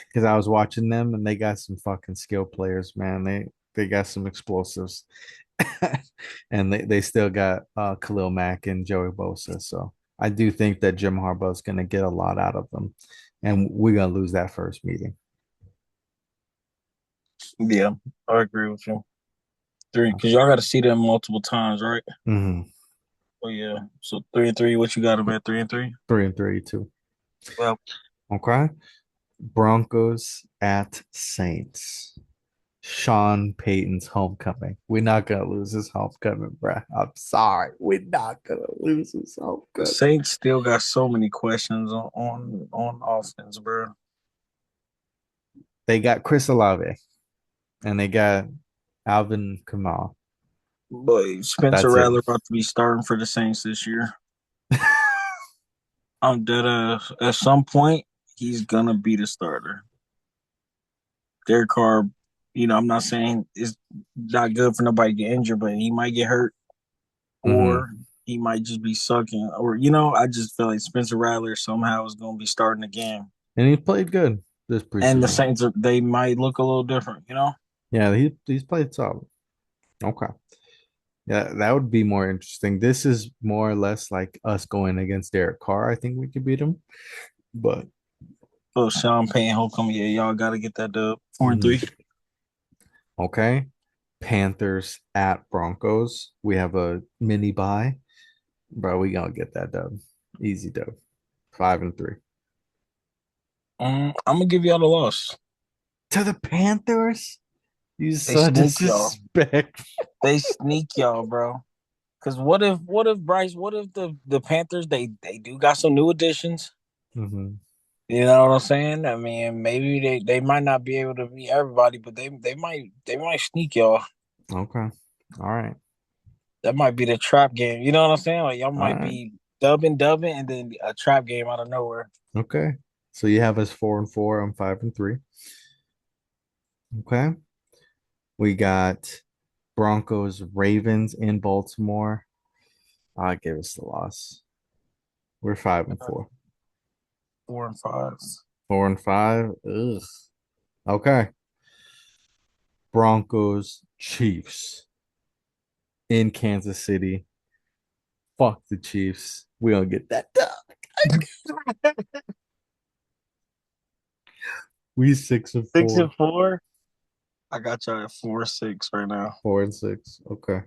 because I was watching them and they got some fucking skill players, man. They got some explosives, and they still got Khalil Mack and Joey Bosa. So I do think that Jim Harbaugh is gonna get a lot out of them, and we're gonna lose that first meeting. Yeah, I agree with you. Three, because y'all got to see them multiple times, right? Mm-hmm. Oh yeah. So 3-3. What you got them at 3-3? 3-3 too. Well, Okay. Broncos at Saints. Sean Payton's homecoming. We're not gonna lose his homecoming, bruh. I'm sorry. We're not gonna lose his the homecoming. Saints still got so many questions on offense, bro. They got Chris Olave and they got Alvin Kamara. But Spencer That's it. Rattler about to be starting for the Saints this year. I'm dead. At some point, he's gonna be the starter. Derek Carr, I'm not saying it's not good for nobody to get injured, but he might get hurt Mm-hmm. or he might just be sucking. Or, I just feel like Spencer Rattler somehow is going to be starting the game. And he played good this And the preseason. Saints, they might look a little different. Yeah, he's played solid. Okay. Yeah, that would be more interesting. This is more or less like us going against Derek Carr. I think we could beat him. But So Sean Payne, Holcomb, yeah, y'all got to get that dub. 4-3. mhm. Okay. Panthers at Broncos. We have a mini bye. Bro, we gonna get that dub. Easy dub. 5-3. I'm going to give y'all the loss. To the Panthers? You They so sneak y'all. disrespect. They sneak y'all, bro. Because what if Bryce, what if the Panthers, they do got some new additions? Mhm. You know what I'm saying? I mean, maybe they might not be able to beat everybody, but they might sneak y'all. Okay. All right. That might be the trap game. You know what I'm saying? Like y'all All might right. be dubbing, and then a trap game out of nowhere. Okay. So you have us 4-4. I'm 5-3. Okay. We got Broncos, Ravens in Baltimore. I give us the loss. We're 5-4. 4-5. 4-5. Ugh. Okay. Broncos, Chiefs in Kansas City. Fuck the Chiefs. We don't get that done. We 6 6-4. and 4. I got y'all at 4-6 right now. 4-6. Okay.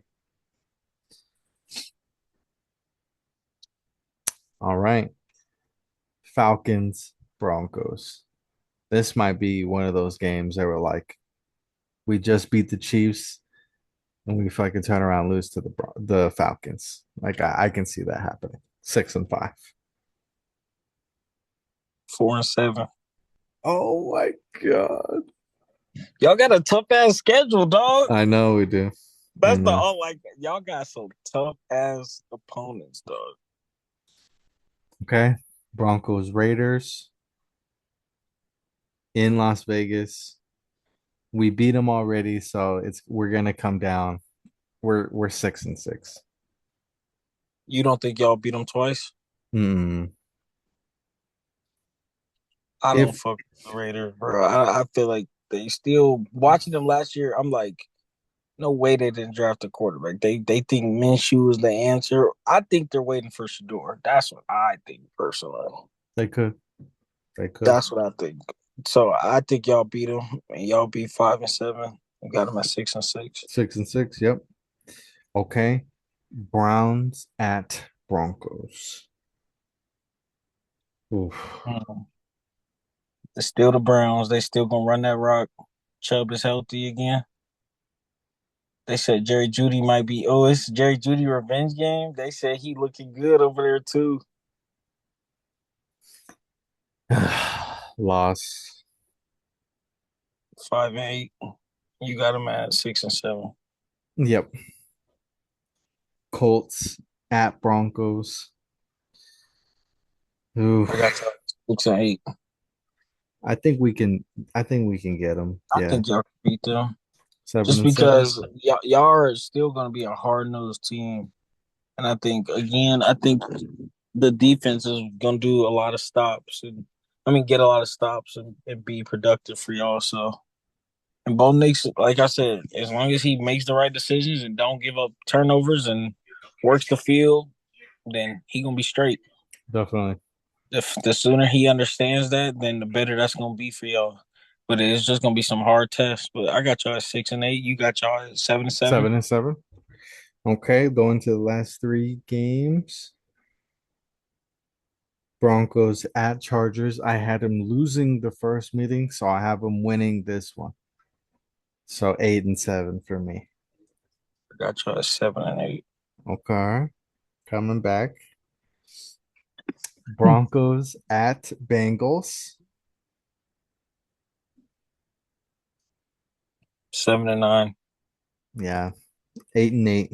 All right. Falcons, Broncos. This might be one of those games that were like, we just beat the Chiefs and we fucking turn around and lose to the Falcons. Like I can see that happening. 6-5. 4-7. Oh my God. Y'all got a tough ass schedule, dog. I know we do. I That's the know. all like y'all got some tough ass opponents, dog. Okay. Broncos, Raiders in Las Vegas. We beat them already, so we're gonna come down. We're 6-6. You don't think y'all beat them twice? Hmm. I don't If fuck with the Raiders, bro. I feel like they still watching them last year. I'm like, no way they didn't draft a quarterback. They think Minshew is the answer. I think they're waiting for Shador. That's what I think personally. they could, they could. That's what I think. So I think y'all beat them, and y'all beat 5-7. You got them at 6-6. 6-6. Yep. Okay. Browns at Broncos. Oof. Mm. It's still the Browns. They still gonna run that rock. Chubb is healthy again. They said Jerry Judy might be. Oh, it's Jerry Judy revenge game. They said he looking good over there too. Loss. 5-8. You got him at 6-7. Yep. Colts at Broncos. I got Oof. y'all 6-8. I think we can. I think we can get them. I Yeah, think y'all can beat them seven just and seven. because y'all are still gonna be a hard nosed team, and I think again, I think the defense is gonna do a lot of stops and get a lot of stops and be productive for y'all. So. And Bo Nix, like I said, as long as he makes the right decisions and don't give up turnovers and works the field, then he gonna be straight. Definitely If the sooner he understands that, then the better that's gonna be for y'all. But it's just gonna be some hard tests. But I got y'all at 6-8. You got y'all at 7-7. 7 and 7. Okay, going to the last three games. Broncos at Chargers. I had him losing the first meeting, so I have him winning this one. So 8 and 7 for me. I got y'all at 7-8. Okay, coming back. Broncos at Bengals. 7-9. Yeah, 8 and 8.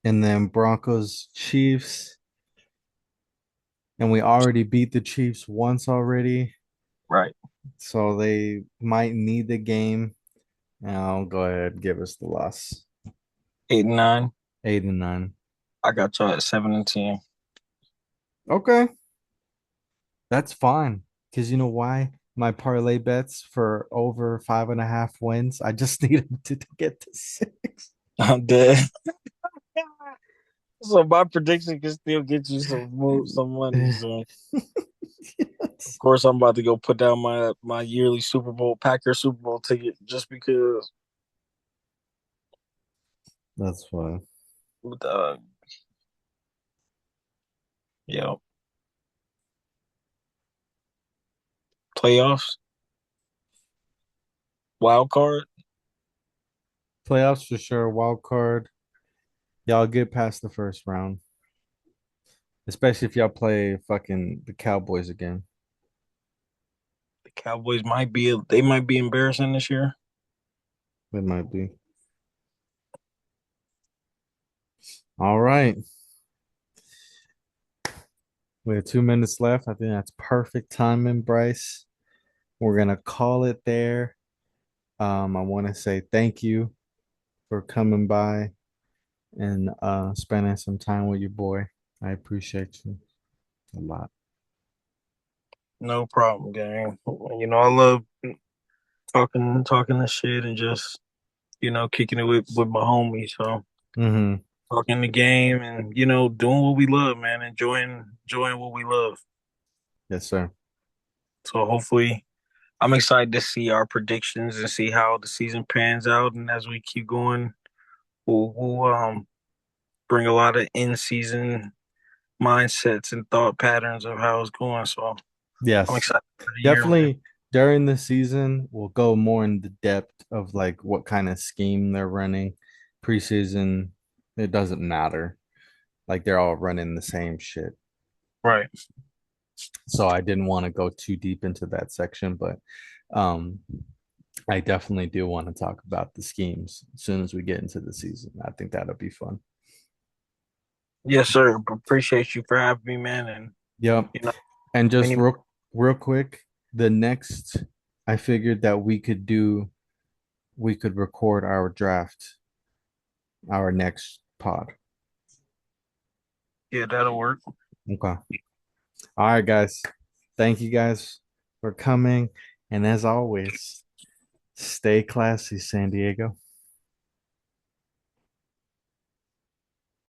And then Broncos Chiefs. And we already beat the Chiefs once already. Right. So they might need the game. I'll go ahead and give us the loss. 8-9. 8 and 9. I got y'all at 7-10. Okay. That's fine. Because you know why? My parlay bets for over 5.5 wins. I just need them to get to 6. I'm dead. So my prediction can still get you some money. So of Yes. course I'm about to go put down my yearly Super Bowl Packer Super Bowl ticket just because. That's fine. Uh, yeah, playoffs, wild card. Playoffs for sure. Wild card. Y'all get past the first round. Especially if y'all play fucking the Cowboys again. The Cowboys might be embarrassing this year. It might be. All right. We have 2 minutes left. I think that's perfect timing, Bryce. We're gonna call it there. I want to say thank you for coming by and spending some time with your boy. I appreciate you a lot. No problem, gang. I love talking this shit and just kicking it with my homies. So Mm-hmm. talking the game and doing what we love, man. Enjoying what we love. Yes, sir. So hopefully, I'm excited to see our predictions and see how the season pans out. And as we keep going, we'll bring a lot of in season mindsets and thought patterns of how it's going. So I'm Yes. excited for the year, man. Definitely during the season, we'll go more in the depth of like what kind of scheme they're running. Preseason, it doesn't matter. Like they're all running the same shit. Right. So I didn't want to go too deep into that section, but um I definitely do want to talk about the schemes as soon as we get into the season. I think that'll be fun. Yes, sir. Appreciate you for having me, man. And Yep. you know, And just many real quick, the next I figured that we could record our draft, our next pod. yeah, that'll work. Okay. All right, guys. Thank you guys for coming. And as always, stay classy, San Diego.